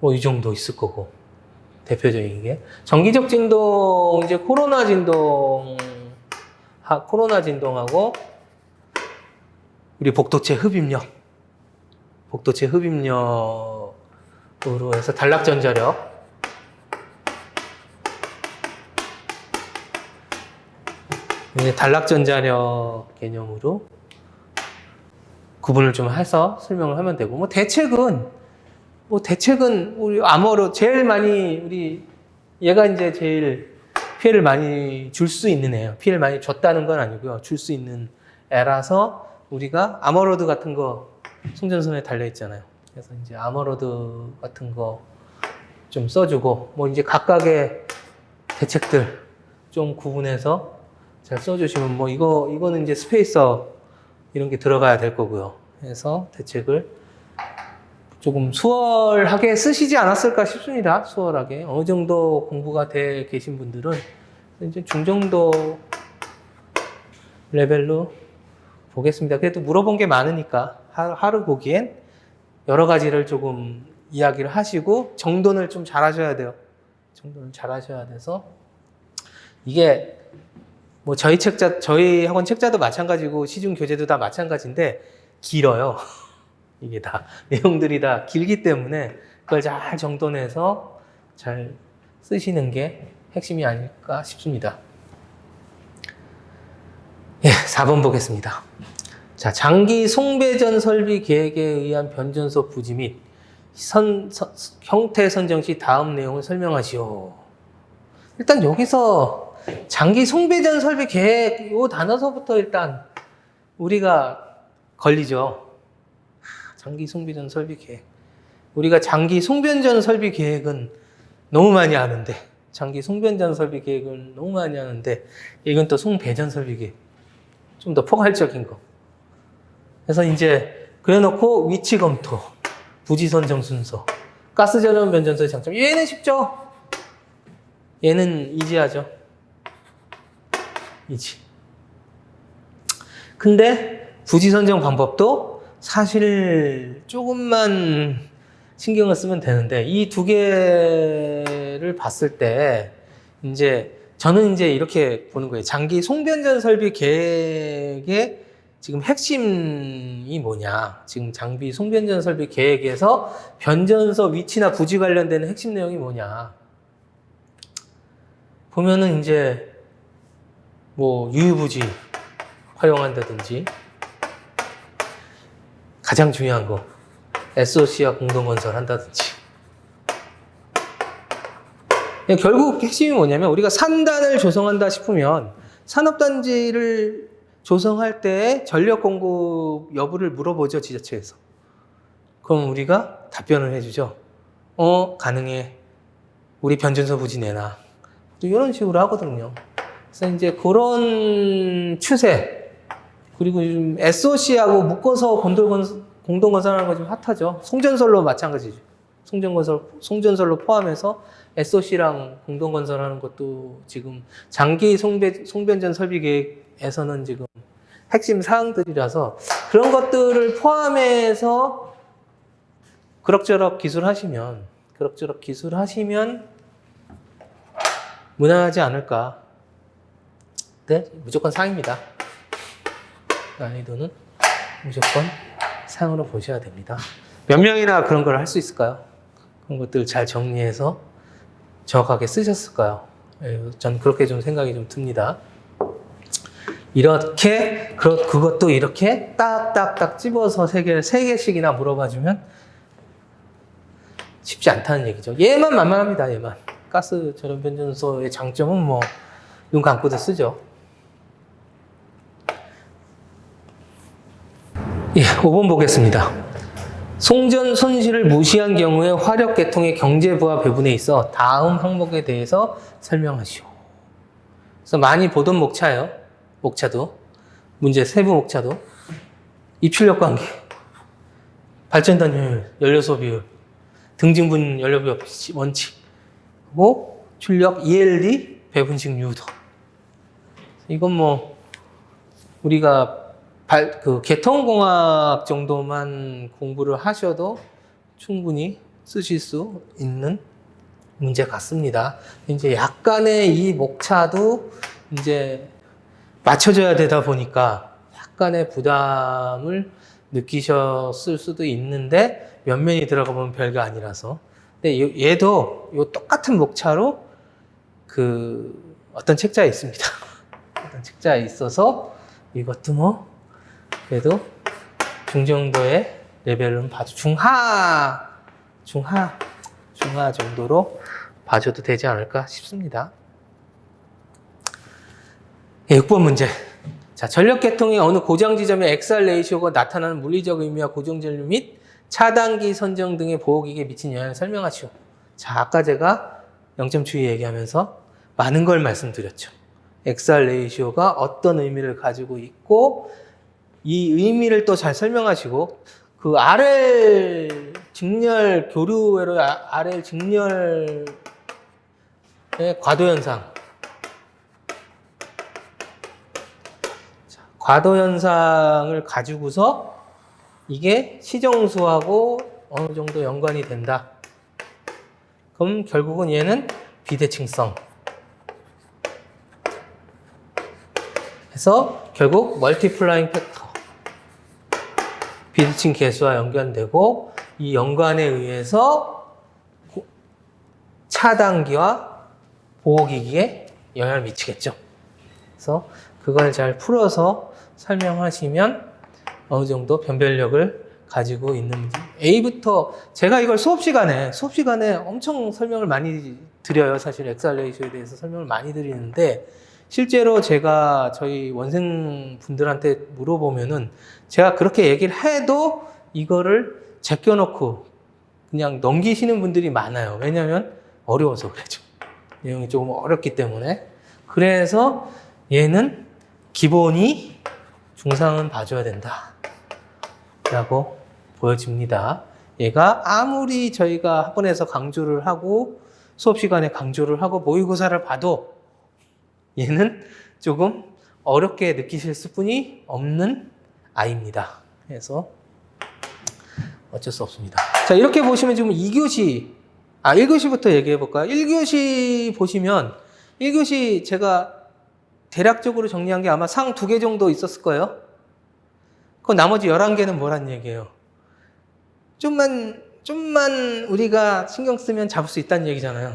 A: 뭐 이 정도 있을 거고, 대표적인 게. 정기적 진동, 이제 코로나 진동하고 우리 복도체 흡입력, 복도체 흡입력으로 해서 단락전자력, 단락전자력 개념으로 구분을 좀 해서 설명을 하면 되고, 뭐 대책은 우리 암호로 제일 많이 얘가 이제 제일 피해를 많이 줄 수 있는 애예요. 피해를 많이 줬다는 건 아니고요. 줄 수 있는 애라서 우리가 아머로드 같은 거 송전선에 달려 있잖아요. 그래서 이제 아머로드 같은 거 좀 써주고, 뭐 이제 각각의 대책들 좀 구분해서 잘 써주시면, 뭐 이거는 이제 스페이서 이런 게 들어가야 될 거고요. 그래서 대책을 조금 수월하게 쓰시지 않았을까 싶습니다. 수월하게. 어느 정도 공부가 돼 계신 분들은 이제 중정도 레벨로 보겠습니다. 그래도 물어본 게 많으니까 하루 보기엔 여러 가지를 조금 이야기를 하시고 정돈을 좀 잘 하셔야 돼요. 정돈을 잘 하셔야 돼서 이게 뭐 저희 학원 책자도 마찬가지고 시중 교재도 다 마찬가지인데 길어요. 이게 다 내용들이 다 길기 때문에 그걸 잘 정돈해서 잘 쓰시는 게 핵심이 아닐까 싶습니다. 예, 4번 보겠습니다. 자, 장기 송배전 설비 계획에 의한 변전소 부지 및 형태 선정 시 다음 내용을 설명하시오. 일단 여기서 장기 송배전 설비 계획 이 단어서부터 일단 우리가 걸리죠. 장기 송배전 설비 계획. 우리가 장기 송변전 설비 계획은 너무 많이 하는데, 장기 송변전 설비 계획은 너무 많이 하는데, 이건 또 송배전 설비 계획. 좀 더 포괄적인 거. 그래서 이제 그래놓고 위치 검토, 부지 선정 순서, 가스 전원 변전소의 장점. 얘는 쉽죠? 얘는 이지하죠. 이지. 근데 부지 선정 방법도 사실 조금만 신경을 쓰면 되는데, 이 두 개를 봤을 때 이제 저는 이제 이렇게 보는 거예요. 장기 송변전 설비 계획의 지금 핵심이 뭐냐? 지금 장비 송변전 설비 계획에서 변전소 위치나 부지 관련되는 핵심 내용이 뭐냐? 보면은 이제 뭐 유유부지 활용한다든지, 가장 중요한 거 SOC와 공동건설 한다든지. 결국 핵심이 뭐냐면, 우리가 산단을 조성한다 싶으면 산업단지를 조성할 때 전력 공급 여부를 물어보죠, 지자체에서. 그럼 우리가 답변을 해주죠. 가능해. 우리 변전소 부지 내놔. 이런 식으로 하거든요. 그래서 이제 그런 추세, 그리고 요즘 SOC하고 묶어서 공동건설하는 거 좀 핫하죠. 송전설로 마찬가지죠. 송전설로 포함해서 SOC랑 공동건설하는 것도 지금 장기 송변전 설비 계획에서는 지금 핵심 사항들이라서, 그런 것들을 포함해서 그럭저럭 기술하시면 무난하지 않을까. 네, 무조건 상입니다. 난이도는 무조건 상으로 보셔야 됩니다. 몇 명이나 그런 걸 할 수 있을까요? 그런 것들 잘 정리해서 정확하게 쓰셨을까요? 전 그렇게 좀 생각이 좀 듭니다. 이렇게, 그것도 이렇게 딱딱딱 집어서 세 개씩이나 물어봐주면 쉽지 않다는 얘기죠. 얘만 만만합니다, 얘만. 가스 전원 변전소의 장점은 뭐, 눈 감고도 쓰죠. 예, 5번 보겠습니다. 송전 손실을 무시한 경우에 화력 계통의 경제 부하 배분에 있어 다음 항목에 대해서 설명하시오. 그래서 많이 보던 목차예요. 목차도. 문제 세부 목차도. 입출력 관계, 발전단 효율, 연료 소비율, 등증분 연료비 원칙, 그리고 출력 ELD, 배분식 유도. 이건 뭐 우리가 계통공학 정도만 공부를 하셔도 충분히 쓰실 수 있는 문제 같습니다. 이제 약간의 이 목차도 이제 맞춰져야 되다 보니까 약간의 부담을 느끼셨을 수도 있는데 면면이 들어가 보면 별거 아니라서. 근데 얘도 요 똑같은 목차로 그 어떤 책자에 있습니다. 어떤 책자에 있어서 이것도 뭐 그래도 중정도의 레벨은 봐도 중하 정도로 봐줘도 되지 않을까 싶습니다. 6번 문제. 자, 전력계통의 어느 고정 지점에 XR 레이시오가 나타나는 물리적 의미와 고정 전류 및 차단기 선정 등의 보호기기에 미친 영향을 설명하시오. 자, 아까 제가 0점 추이 얘기하면서 많은 걸 말씀드렸죠. XR 레이시오가 어떤 의미를 가지고 있고 이 의미를 또 잘 설명하시고 그 RL 직렬 교류회로 RL 직렬의 과도현상, 과도현상을 가지고서 이게 시정수하고 어느 정도 연관이 된다. 그럼 결국은 얘는 비대칭성. 해서 결국 멀티플라잉 팩터. 비대칭 계수와 연관되고 이 연관에 의해서 차단기와 보호기기에 영향을 미치겠죠. 그래서 그걸 잘 풀어서 설명하시면 어느 정도 변별력을 가지고 있는지. A부터 제가 이걸 수업 시간에 엄청 설명을 많이 드려요. 사실 XR 레이시오에 대해서 설명을 많이 드리는데 실제로 제가 저희 원생 분들한테 물어보면은 제가 그렇게 얘기를 해도 이거를 제껴놓고 그냥 넘기시는 분들이 많아요. 왜냐하면 어려워서 그래죠. 내용이 조금 어렵기 때문에. 그래서 얘는 기본이 중상은 봐줘야 된다 라고 보여집니다. 얘가 아무리 저희가 학원에서 강조를 하고 수업 시간에 강조를 하고 모의고사를 봐도 얘는 조금 어렵게 느끼실 수뿐이 없는 아이입니다. 그래서 어쩔 수 없습니다. 자, 이렇게 보시면 지금 1교시부터 얘기해 볼까요? 1교시 보시면 1교시 제가 대략적으로 정리한 게 아마 상 2개 정도 있었을 거예요. 그 나머지 11개는 뭐란 얘기예요? 좀만 우리가 신경 쓰면 잡을 수 있다는 얘기잖아요.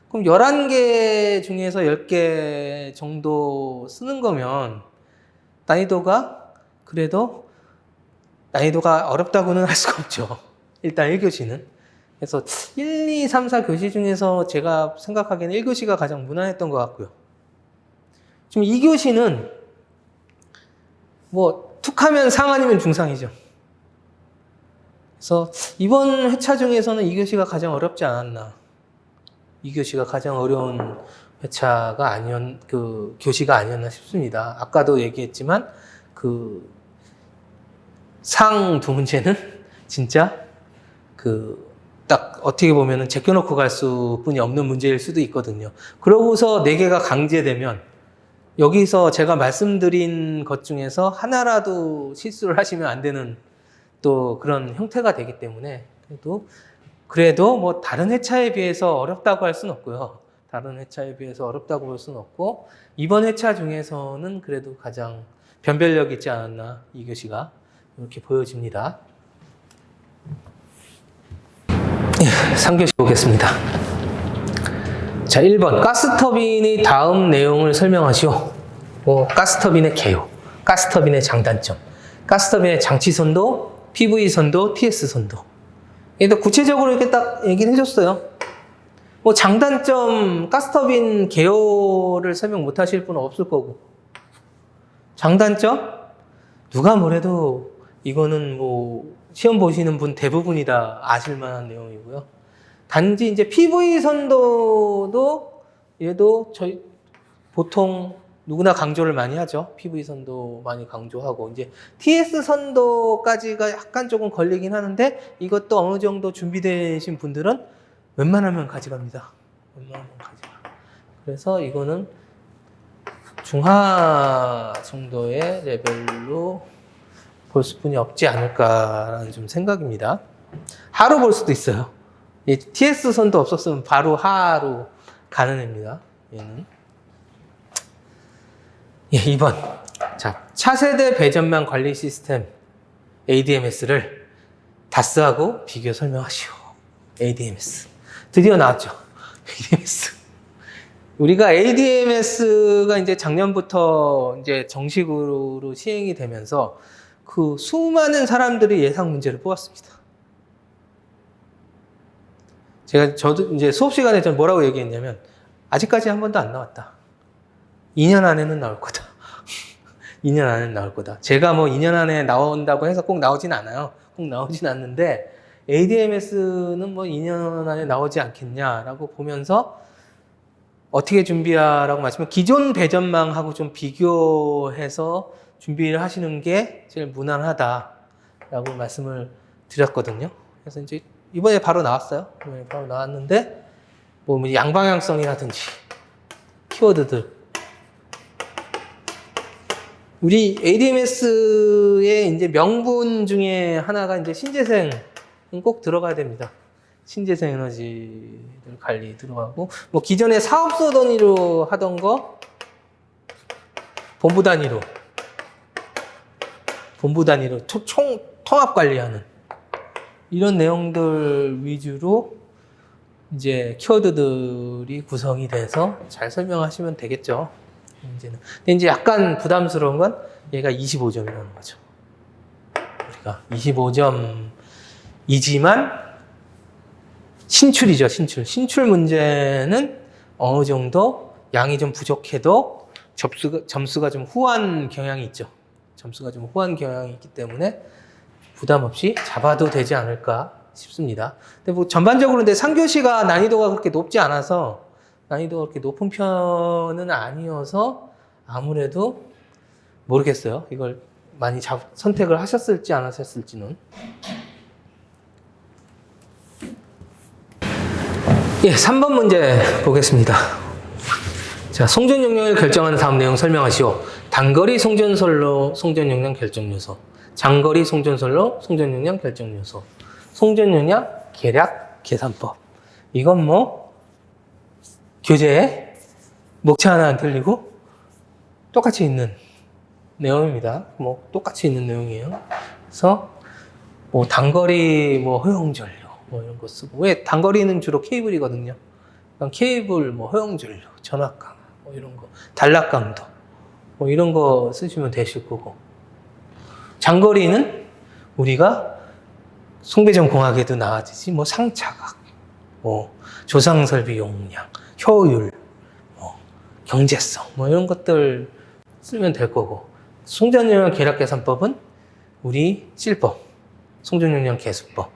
A: 그럼 11개 중에서 10개 정도 쓰는 거면 난이도가 어렵다고는 할 수가 없죠. 일단 1교시는. 그래서 1, 2, 3, 4 교시 중에서 제가 생각하기에는 1교시가 가장 무난했던 것 같고요. 지금 2교시는 뭐 툭하면 상 아니면 중상이죠. 그래서 이번 회차 중에서는 2교시가 가장 어렵지 않았나. 2교시가 가장 어려운 회차가 교시가 아니었나 싶습니다. 아까도 얘기했지만 상 2문제는 진짜 딱 어떻게 보면은 제껴놓고 갈 수뿐이 없는 문제일 수도 있거든요. 그러고서 4개가 강제되면 여기서 제가 말씀드린 것 중에서 하나라도 실수를 하시면 안 되는 또 그런 형태가 되기 때문에 그래도 뭐 다른 회차에 비해서 어렵다고 할 수는 없고요. 다른 회차에 비해서 어렵다고 볼 수는 없고 이번 회차 중에서는 그래도 가장 변별력 있지 않았나 2교시가 이렇게 보여집니다. 3교시 보겠습니다. 자, 1번 가스터빈의 다음 내용을 설명하시오. 가스터빈의 개요, 가스터빈의 장단점, 가스터빈의 장치선도, PV선도, TS선도. 얘도 구체적으로 이렇게 딱 얘기를 해줬어요. 장단점, 가스터빈 개요를 설명 못 하실 분은 없을 거고. 장단점? 누가 뭐래도 이거는 시험 보시는 분 대부분이 다 아실 만한 내용이고요. 단지 이제 PV선도도 얘도 저희 보통 누구나 강조를 많이 하죠. PV선도 많이 강조하고 이제 TS선도까지가 약간 조금 걸리긴 하는데 이것도 어느 정도 준비되신 분들은 웬만하면 가져갑니다. 웬만하면 가져가. 그래서 이거는 중하 정도의 레벨로 볼 수뿐이 없지 않을까라는 좀 생각입니다. 하로 볼 수도 있어요. TS선도 없었으면 바로 하로 가는 애입니다. 얘는. 2번. 자, 차세대 배전망 관리 시스템 ADMS를 DAS하고 비교 설명하시오. ADMS. 드디어 나왔죠. ADMS. 우리가 ADMS가 이제 작년부터 이제 정식으로 시행이 되면서 그 수많은 사람들이 예상 문제를 뽑았습니다. 저도 이제 수업 시간에 전 뭐라고 얘기했냐면, 아직까지 한 번도 안 나왔다. 2년 안에는 나올 거다. 2년 안에는 나올 거다. 제가 뭐 2년 안에 나온다고 해서 꼭 나오진 않아요. 꼭 나오진 않는데, ADMS는 뭐 2년 안에 나오지 않겠냐라고 보면서 어떻게 준비하라고 말씀을, 기존 배전망하고 좀 비교해서 준비를 하시는 게 제일 무난하다라고 말씀을 드렸거든요. 그래서 이제 이번에 바로 나왔어요. 이번에 바로 나왔는데, 뭐 양방향성이라든지 키워드들, 우리 ADMS의 이제 명분 중에 하나가 이제 신재생은 꼭 들어가야 됩니다. 신재생 에너지 관리 들어가고, 뭐 기존에 사업소 단위로 하던 거 본부 단위로 통합 관리하는 이런 내용들 위주로 이제 키워드들이 구성이 돼서 잘 설명하시면 되겠죠. 이제는. 근데 이제 약간 부담스러운 건 얘가 25점이라는 거죠. 우리가 25점이지만 신출이죠, 신출 문제는 어느 정도 양이 좀 부족해도 점수가 좀 후한 경향이 있죠. 점수가 좀 후한 경향이 있기 때문에 부담 없이 잡아도 되지 않을까 싶습니다. 근데 뭐 전반적으로 근데 3교시가 난이도가 그렇게 높지 않아서, 난이도가 그렇게 높은 편은 아니어서 아무래도 모르겠어요. 이걸 많이 선택을 하셨을지 안 하셨을지는. 예, 3번 문제 보겠습니다. 자, 송전 용량을 결정하는 다음 내용 설명하시오. 단거리 송전설로 송전 용량 결정 요소, 장거리 송전설로 송전 용량 결정 요소, 송전 용량 계략 계산법. 이건 뭐 교재에 목차 하나 안 틀리고 똑같이 있는 내용입니다. 뭐 똑같이 있는 내용이에요. 그래서 뭐 단거리 뭐 허용전류 뭐 이런 거 쓰고, 왜 단거리는 주로 케이블이거든요. 케이블 뭐 허용전류, 전압강 뭐 이런 거, 단락강도 뭐 이런 거 쓰시면 되실 거고, 장거리는 우리가 송배전 공학에도 나와지지 뭐 상차각, 뭐 조상설비 용량, 효율, 뭐 경제성 뭐 이런 것들 쓰면 될 거고, 송전용량 계략계산법은 우리 실법, 송전용량 계수법,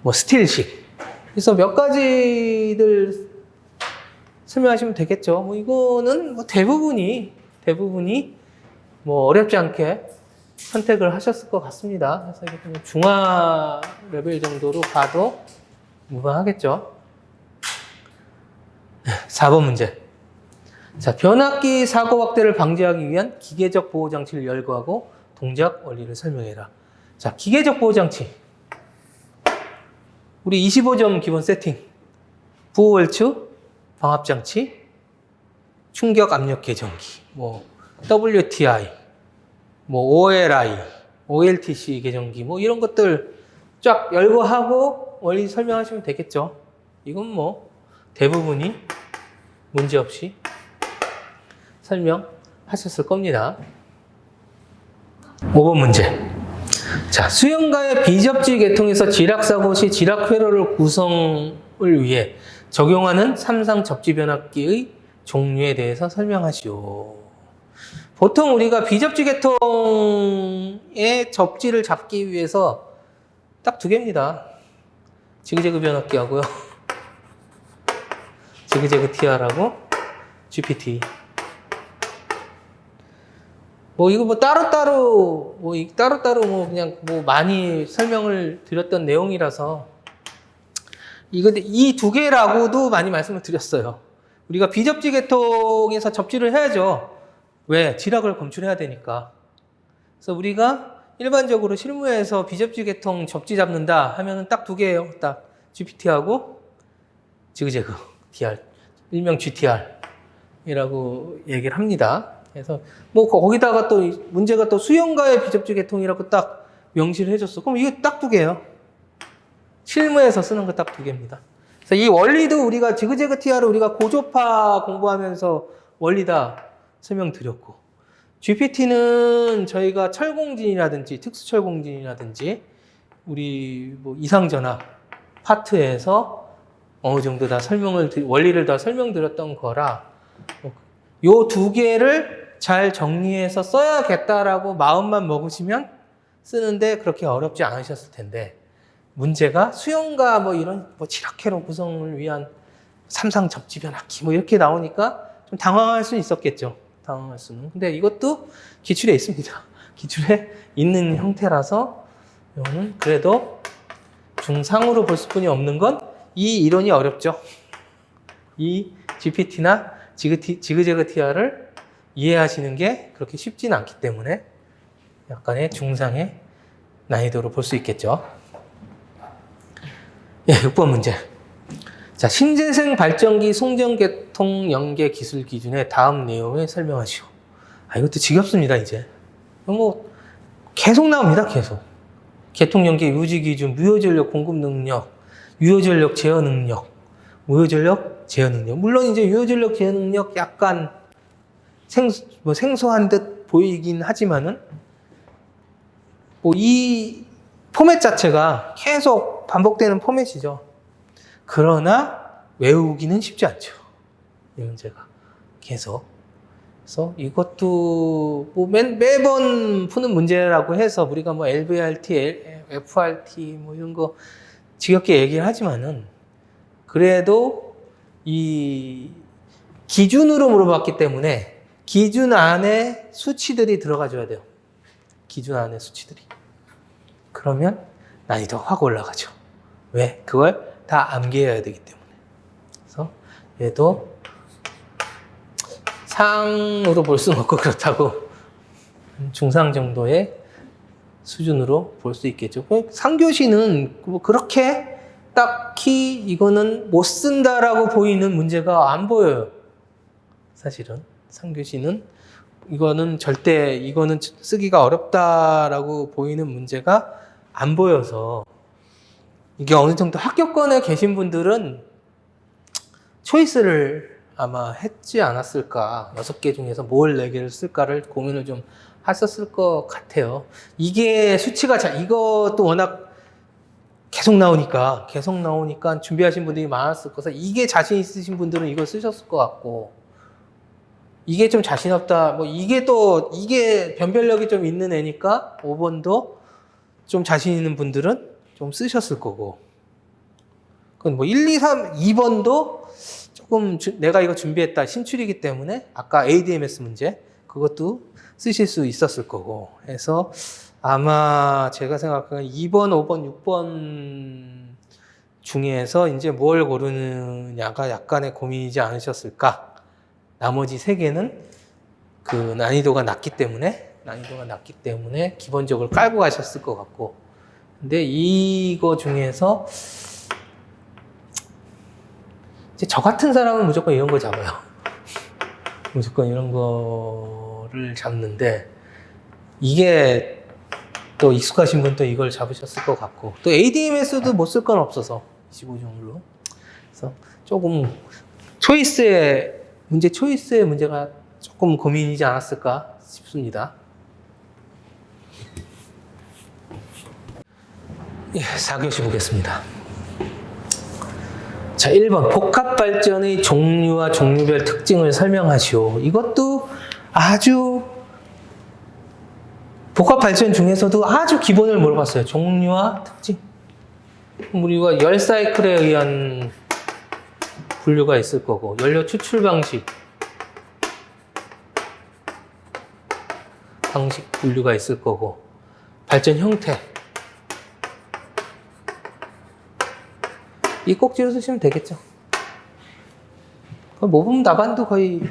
A: 뭐 스틸식, 그래서 몇 가지들 설명하시면 되겠죠. 뭐 이거는 뭐 대부분이 뭐 어렵지 않게 선택을 하셨을 것 같습니다. 그래서 이게 중화 레벨 정도로 봐도 무방하겠죠. 4번 문제. 자, 변압기 사고 확대를 방지하기 위한 기계적 보호 장치를 열거하고 동작 원리를 설명해라. 자, 기계적 보호 장치. 우리 25점 기본 세팅. 부호월추, 방압장치, 충격 압력 계정기, 뭐 WTI, 뭐 OLI, OLTC 계정기, 뭐 이런 것들 쫙 열거하고 원리 설명하시면 되겠죠. 이건 뭐 대부분이 문제없이 설명하셨을 겁니다. 5번 문제. 자, 수영가의 비접지 계통에서 지락사고 시 지락 회로를 구성을 위해 적용하는 삼상 접지 변압기의 종류에 대해서 설명하시오. 보통 우리가 비접지 계통의 접지를 잡기 위해서 딱 두 개입니다. 지그재그 변압기하고요. 지그재그 TR하고 GPT. 뭐 이거 뭐 따로따로 뭐 그냥 뭐 많이 설명을 드렸던 내용이라서, 이거 이 두 개라고도 많이 말씀을 드렸어요. 우리가 비접지 계통에서 접지를 해야죠. 왜? 지락을 검출해야 되니까. 그래서 우리가 일반적으로 실무에서 비접지 계통 접지 잡는다 하면은 딱 두 개예요. 딱 GPT하고 지그재그 TR, 일명 GTR이라고 얘기를 합니다. 그래서 뭐 거기다가 또 문제가 또 수용과의 비접지 계통이라고 딱 명시를 해줬어. 그럼 이거 딱 두 개예요. 실무에서 쓰는 거 딱 두 개입니다. 그래서 이 원리도 우리가 지그재그 TR을 우리가 고조파 공부하면서 원리 다 설명드렸고, GPT는 저희가 철공진이라든지 특수철공진이라든지 우리 뭐 이상전압 파트에서 어느 정도 다 원리를 다 설명드렸던 거라, 요 두 개를 잘 정리해서 써야겠다라고 마음만 먹으시면 쓰는데 그렇게 어렵지 않으셨을 텐데, 문제가 수용과 뭐 이런 뭐 지락회로 구성을 위한 삼상 접지 변압기 뭐 이렇게 나오니까 좀 당황할 수 있었겠죠. 당황할 수는. 근데 이것도 기출에 있습니다. 기출에 있는 형태라서 이거는 그래도 중상으로 볼 수뿐이 없는 건 이 이론이 어렵죠. 이 GPT나 지그재그 TR을 이해하시는 게 그렇게 쉽지는 않기 때문에 약간의 중상의 난이도로 볼 수 있겠죠. 예, 6번 문제. 자, 신재생 발전기 송전계통 연계 기술 기준의 다음 내용을 설명하시오. 이것도 지겹습니다, 이제. 뭐, 계속 나옵니다, 계속. 계통 연계 유지 기준, 무효전력 공급 능력, 유효전력 제어 능력, 무효전력 제어 능력. 물론 이제 유효전력 제어 능력 약간 생소한 듯 보이긴 하지만은, 뭐, 이 포맷 자체가 계속 반복되는 포맷이죠. 그러나 외우기는 쉽지 않죠. 이 문제가 계속. 그래서 이것도 뭐 매번 푸는 문제라고 해서 우리가 뭐 LVRT, FRT 뭐 이런 거 지겹게 얘기를 하지만은, 그래도 이 기준으로 물어봤기 때문에 기준 안에 수치들이 들어가줘야 돼요. 기준 안에 수치들이. 그러면 난이도 확 올라가죠. 왜? 그걸 다 암기해야 되기 때문에. 그래서 얘도 상으로 볼 수는 없고 그렇다고 중상 정도의 수준으로 볼 수 있겠죠. 상교시는 뭐 그렇게 딱히 이거는 못 쓴다라고 보이는 문제가 안 보여요. 사실은 상교시는 이거는 쓰기가 어렵다라고 보이는 문제가 안 보여서, 이게 어느 정도 합격권에 계신 분들은 초이스를 아마 했지 않았을까. 6개 중에서 뭘 4개를 쓸까를 고민을 좀 하셨을 것 같아요. 이게 수치가 이것도 워낙 계속 나오니까 준비하신 분들이 많았을 거라서, 이게 자신 있으신 분들은 이걸 쓰셨을 것 같고, 이게 좀 자신 없다, 뭐 이게 변별력이 좀 있는 애니까 5번도 좀 자신 있는 분들은 좀 쓰셨을 거고, 그건 뭐 1, 2, 3, 2번도 조금 내가 이거 준비했다, 신출이기 때문에 아까 ADMS 문제 그것도 쓰실 수 있었을 거고 해서, 아마 제가 생각하는 2번, 5번, 6번 중에서 이제 뭘 고르느냐가 약간의 고민이지 않으셨을까. 나머지 3개는 그 난이도가 낮기 때문에 기본적으로 깔고 가셨을 것 같고, 근데 이거 중에서 이제 저 같은 사람은 무조건 이런 거 잡아요. 무조건 이런 거를 잡는데, 이게 또 익숙하신 분 또 이걸 잡으셨을 것 같고, 또 ADMS도 못 쓸 건 없어서 25종으로. 그래서 조금 초이스의 문제가 조금 고민이지 않았을까 싶습니다. 예, 4교시 보겠습니다. 자, 1번 복합발전의 종류와 종류별 특징을 설명하시오. 이것도 아주 복합발전 중에서도 아주 기본을 물어봤어요. 종류와 특징. 우리가 열 사이클에 의한 분류가 있을 거고, 연료 추출 방식 분류가 있을 거고, 발전 형태. 이 꼭지로 쓰시면 되겠죠. 모범 답안도 거의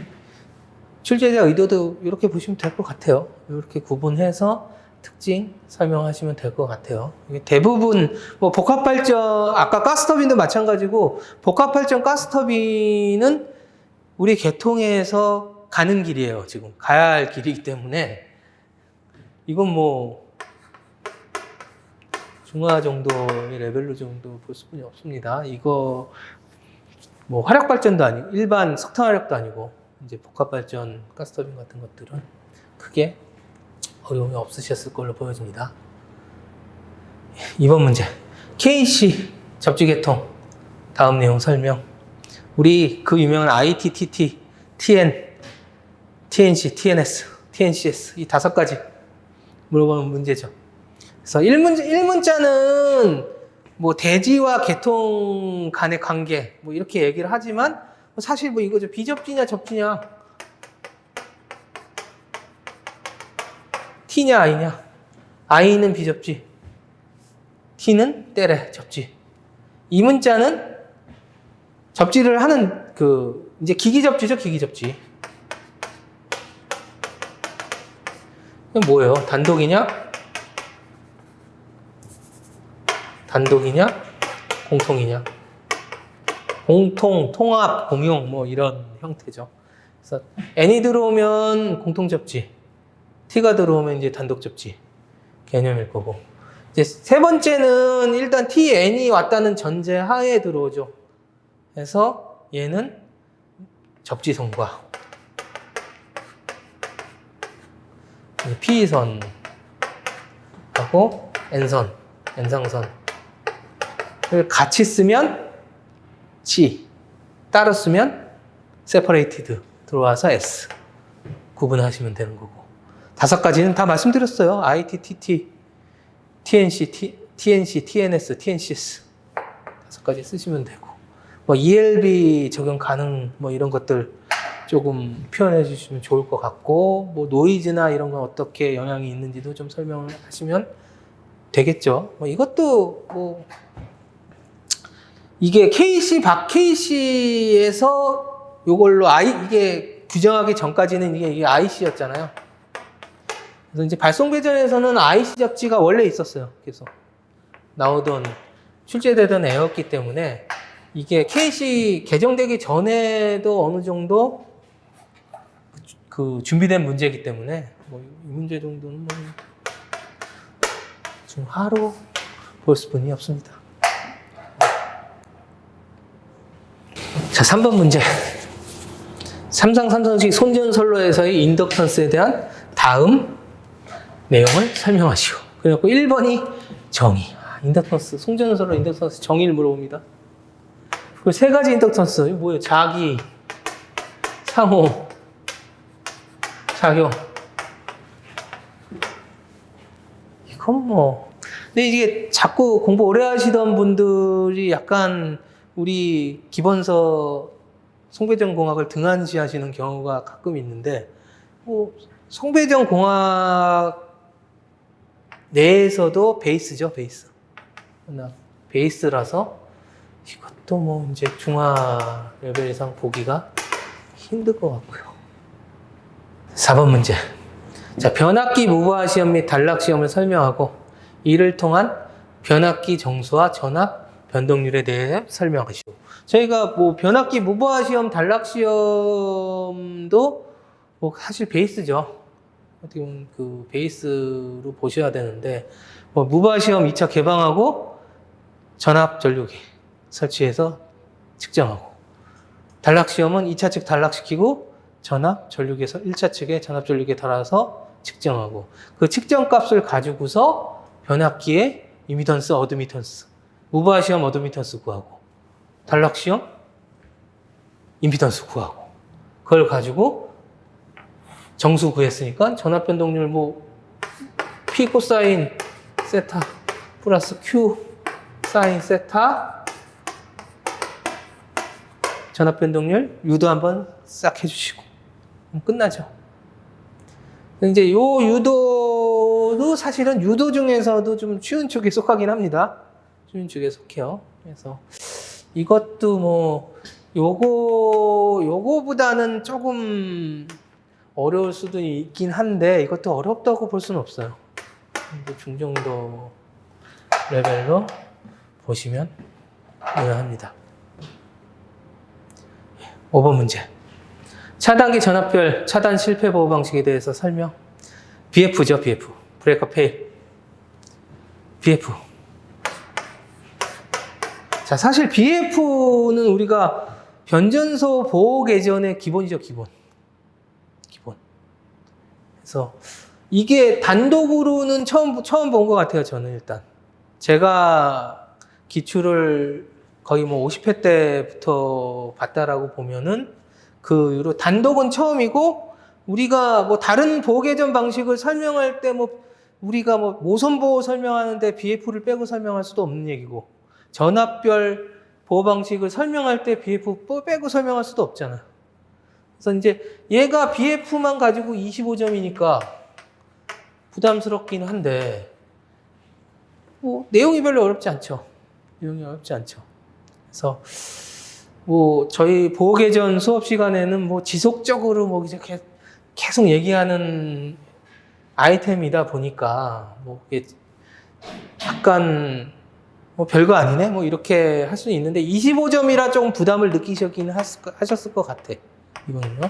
A: 출제자 의도도 이렇게 보시면 될 것 같아요. 이렇게 구분해서 특징 설명하시면 될 것 같아요. 대부분 뭐 복합발전, 아까 가스터빈도 마찬가지고, 복합발전 가스터빈은 우리 계통에서 가는 길이에요. 지금 가야 할 길이기 때문에 이건 뭐 중하 정도의 레벨로 정도 볼 수뿐이 없습니다. 이거 뭐 화력 발전도 아니고 일반 석탄 화력도 아니고 이제 복합 발전 가스터빈 같은 것들은 크게 어려움이 없으셨을 걸로 보여집니다. 2번 문제. KC 접지 계통 다음 내용 설명. 우리 그 유명한 IT, TT, TN, TNC, TNS, TNCS 이 5가지 물어보는 문제죠. 그래서 1문자는 뭐 대지와 계통 간의 관계 뭐 이렇게 얘기를 하지만 사실 뭐 이거죠. 비접지냐 접지냐 T냐 I냐. I는 비접지, T는 때래 접지. 이 문자는 접지를 하는 이제 기기 접지죠, 기기 접지. 이건 뭐예요? 단독이냐? 공통이냐? 공통, 통합, 공용 뭐 이런 형태죠. 그래서 N이 들어오면 공통 접지, T가 들어오면 이제 단독 접지 개념일 거고. 이제 세 번째는 일단 T, N이 왔다는 전제 하에 들어오죠. 그래서 얘는 접지선과 P선하고 N선, N상선을 같이 쓰면 G, 따로 쓰면 separated 들어와서 S 구분하시면 되는 거고. 5가지는 다 말씀드렸어요. IT, TT, TNC, TNS, TNCS 5가지 쓰시면 되고. 뭐 ELB 적용 가능 뭐 이런 것들 조금 표현해 주시면 좋을 것 같고, 뭐 노이즈나 이런 건 어떻게 영향이 있는지도 좀 설명을 하시면 되겠죠. 뭐 이것도 뭐 이게 KC, 박 KC에서 요걸로 이게 규정하기 전까지는 이게 IC였잖아요. 그래서 이제 발송 배전에서는 IC 접지가 원래 있었어요. 계속 나오던 출제되던 애였기 때문에 이게 KC 개정되기 전에도 어느 정도 그 준비된 문제이기 때문에 뭐 이 문제 정도는 뭐 지금 하루 볼 수뿐이 없습니다. 자, 3번 문제. 삼성식 손전선로에서의 인덕턴스에 대한 다음 내용을 설명하시오. 그래갖고 1번이 정의. 인덕턴스, 송전선로 인덕턴스 정의를 물어봅니다. 그 3가지 인덕턴스, 이거 뭐예요? 자기, 상호, 작용. 이건 뭐. 근데 이게 자꾸 공부 오래 하시던 분들이 약간 우리 기본서 송배전 공학을 등한시 하시는 경우가 가끔 있는데, 뭐, 송배전 공학 내에서도 베이스죠, 베이스. 베이스라서 이것도 뭐 이제 중하 레벨 이상 보기가 힘들 것 같고요. 4번 문제. 자, 변압기 무브화 시험 및 단락 시험을 설명하고 이를 통한 변압기 정수와 전압 변동률에 대해 설명하시오. 저희가 뭐 변압기 무브화 시험, 단락 시험도 뭐 사실 베이스죠. 어떻게 보면 그 베이스로 보셔야 되는데, 뭐 무브화 시험 2차 개방하고 전압 전류기 설치해서 측정하고, 단락 시험은 2차 측 단락시키고 전압 전류기에서 1차 측에 전압 전류기에 달아서 측정하고, 그 측정 값을 가지고서 변압기의 이미던스, 어드미턴스, 무브화 시험 어드미턴스 구하고, 단락 시험 임피던스 구하고, 그걸 가지고 정수 구했으니까 전압 변동률 뭐 P 코사인 세타 플러스 Q 사인 세타 전압 변동률 유도 한번 싹 해주시고 그럼 끝나죠. 이제 요 유도도 사실은 유도 중에서도 좀 쉬운 쪽에 속하긴 합니다. 쉬운 쪽에 속해요. 그래서 이것도 뭐 요거보다는 조금 어려울 수도 있긴 한데 이것도 어렵다고 볼 수는 없어요. 중정도 레벨로 보시면 유효합니다. 5번 문제. 차단기 전압별 차단 실패 보호 방식에 대해서 설명. BF죠, BF. 브레이커 페일. BF. 자, 사실 BF는 우리가 변전소 보호 개전의 기본이죠, 기본. 그래서 이게 단독으로는 처음 본 것 같아요, 저는 일단. 제가 기출을 거의 뭐 50회 때부터 봤다라고 보면은 그 이후로 단독은 처음이고, 우리가 뭐 다른 보호 개전 방식을 설명할 때 뭐 우리가 뭐 모선 보호 설명하는데 BF를 빼고 설명할 수도 없는 얘기고, 전압별 보호 방식을 설명할 때 BF 빼고 설명할 수도 없잖아. 그래서 이제 얘가 BF만 가지고 25점이니까 부담스럽긴 한데, 뭐 내용이 별로 어렵지 않죠. 그래서 뭐 저희 보호 개전 수업 시간에는 뭐 지속적으로 뭐 이제 계속 얘기하는 아이템이다 보니까 뭐 이게 약간 뭐 별거 아니네 뭐 이렇게 할 수는 있는데, 25점이라 조금 부담을 느끼셨긴 하셨을 것 같아. 이거는요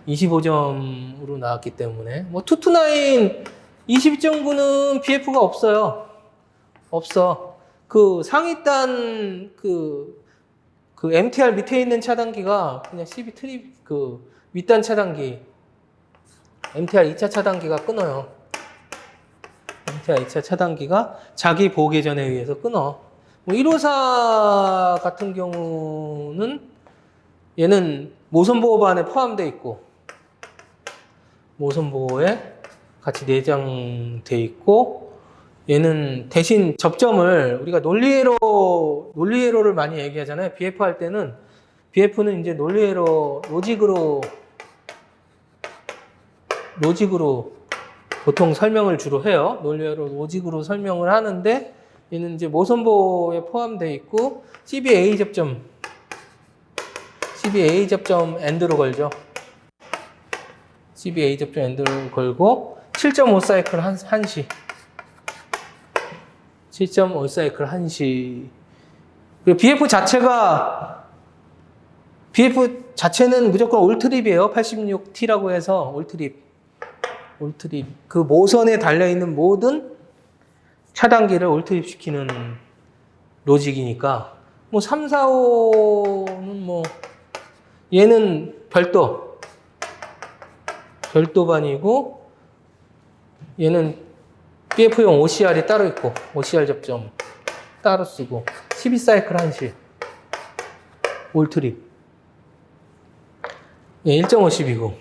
A: 25점으로 나왔기 때문에 뭐 229 22.9는 BF가 없어요. 없어. 그 상위단 그 MTR 밑에 있는 차단기가 그냥 12 트립 그 윗단 차단기 MTR 2차 차단기가 끊어요. MTR 2차 차단기가 자기 보호 개전에 의해서 끊어. 뭐 154 같은 경우는 얘는 모선보호반에 포함되어 있고, 모선보호에 같이 내장돼 있고, 얘는 대신 접점을 우리가 논리회로를 많이 얘기하잖아요. BF 할 때는 BF는 이제 논리회로 로직으로 보통 설명을 주로 해요. 논리회로 로직으로 설명을 하는데, 얘는 이제 모선보호에 포함되어 있고, CBA 접점 엔드로 걸죠. CBA 접점 엔드로 걸고 7.5 사이클 한시. 7.5 사이클 한시. 그리고 BF 자체는 무조건 올트립이에요. 86T라고 해서 올트립. 그 모선에 달려있는 모든 차단기를 올트립 시키는 로직이니까, 뭐 3, 4, 5는 뭐 얘는 별도반이고, 얘는 BF용 OCR이 따로 있고, OCR 접점 따로 쓰고, 12사이클 한시, 올트립. 얘 1.50이고,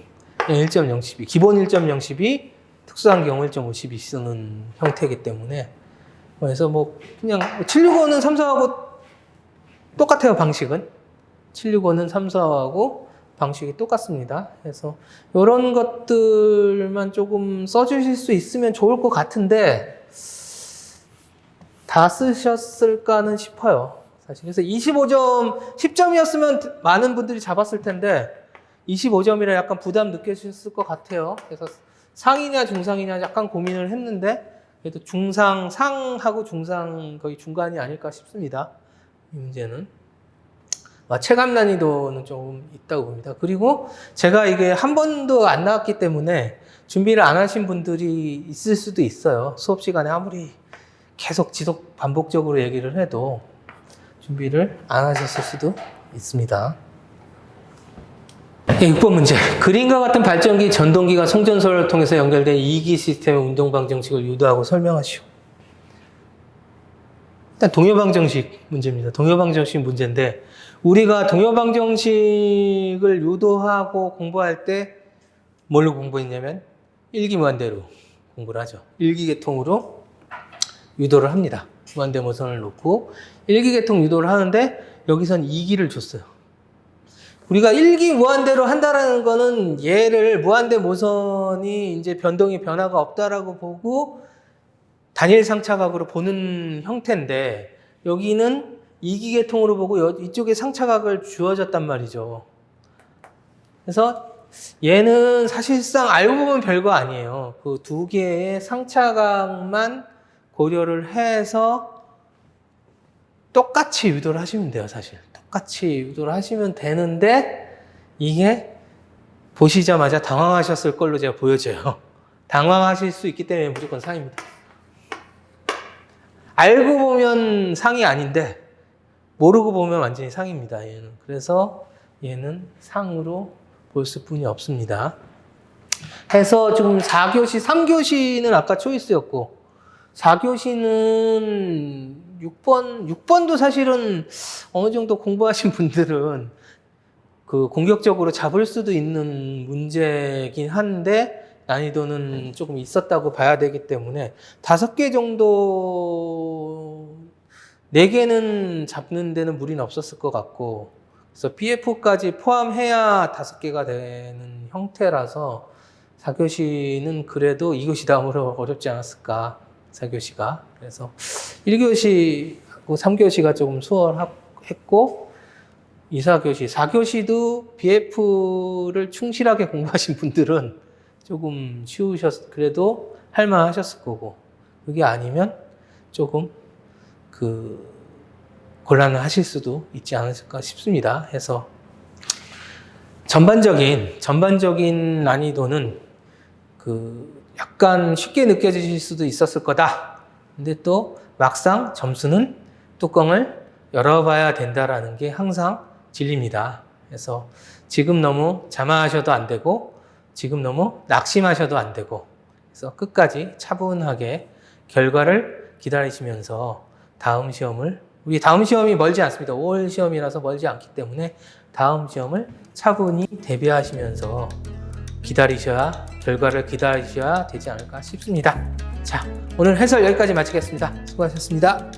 A: 얘 1.012. 기본 1.012, 특수한 경우 1.50이 쓰는 형태이기 때문에, 그래서 뭐, 그냥 765는 3, 4하고 똑같아요, 방식은. 765는 3, 4하고 방식이 똑같습니다. 그래서 이런 것들만 조금 써주실 수 있으면 좋을 것 같은데, 다 쓰셨을까는 싶어요, 사실. 그래서 25점, 10점이었으면 많은 분들이 잡았을 텐데, 25점이라 약간 부담 느끼셨을 것 같아요. 그래서 상이냐 중상이냐 약간 고민을 했는데, 그래도 상하고 중상 거의 중간이 아닐까 싶습니다. 이 문제는. 체감 난이도는 좀 있다고 봅니다. 그리고 제가 이게 한 번도 안 나왔기 때문에 준비를 안 하신 분들이 있을 수도 있어요. 수업 시간에 아무리 계속 반복적으로 얘기를 해도 준비를 안 하셨을 수도 있습니다. 6번 문제. 그림과 같은 발전기 전동기가 송전선을 통해서 연결된 2기 시스템의 운동방정식을 유도하고 설명하시오. 일단 동요방정식 문제입니다. 동요방정식 문제인데, 우리가 동요방정식을 유도하고 공부할 때 뭘로 공부했냐면 일기무한대로 공부를 하죠. 일기계통으로 유도를 합니다. 무한대 모선을 놓고 일기계통 유도를 하는데, 여기선 2기를 줬어요. 우리가 1기 무한대로 한다라는 거는 얘를 무한대 모선이 이제 변화가 없다라고 보고 단일 상차각으로 보는 형태인데, 여기는 2기 계통으로 보고 이쪽에 상차각을 주어졌단 말이죠. 그래서 얘는 사실상 알고 보면 별거 아니에요. 그 두 개의 상차각만 고려를 해서 똑같이 유도를 하시면 돼요, 사실. 똑같이 유도를 하시면 되는데, 이게 보시자마자 당황하셨을 걸로 제가 보여져요. 당황하실 수 있기 때문에 무조건 상입니다. 알고 보면 상이 아닌데 모르고 보면 완전히 상입니다. 얘는. 그래서 얘는 상으로 볼 수뿐이 없습니다. 해서 지금 4교시, 3교시는 아까 초이스였고 4교시는 6번도 사실은 어느 정도 공부하신 분들은 그 공격적으로 잡을 수도 있는 문제긴 한데 난이도는 조금 있었다고 봐야 되기 때문에 5개 정도 4개는 잡는 데는 무리는 없었을 것 같고 그래서 BF까지 포함해야 5개가 되는 형태라서 4교시는 그래도 2교시 다음으로 어렵지 않았을까 4교시가 그래서 1교시하고 3교시가 조금 수월했고 2, 4교시, 4교시도 BF를 충실하게 공부하신 분들은 조금 그래도 할만하셨을 거고 그게 아니면 조금 곤란을 하실 수도 있지 않을까 싶습니다. 해서 전반적인 난이도는 약간 쉽게 느껴지실 수도 있었을 거다. 근데 또 막상 점수는 뚜껑을 열어봐야 된다라는 게 항상 진리입니다. 그래서 지금 너무 자만하셔도 안 되고 지금 너무 낙심하셔도 안 되고 그래서 끝까지 차분하게 결과를 기다리시면서 우리 다음 시험이 멀지 않습니다. 5월 시험이라서 멀지 않기 때문에 다음 시험을 차분히 대비하시면서 결과를 기다리셔야 되지 않을까 싶습니다. 자, 오늘 해설 여기까지 마치겠습니다. 수고하셨습니다.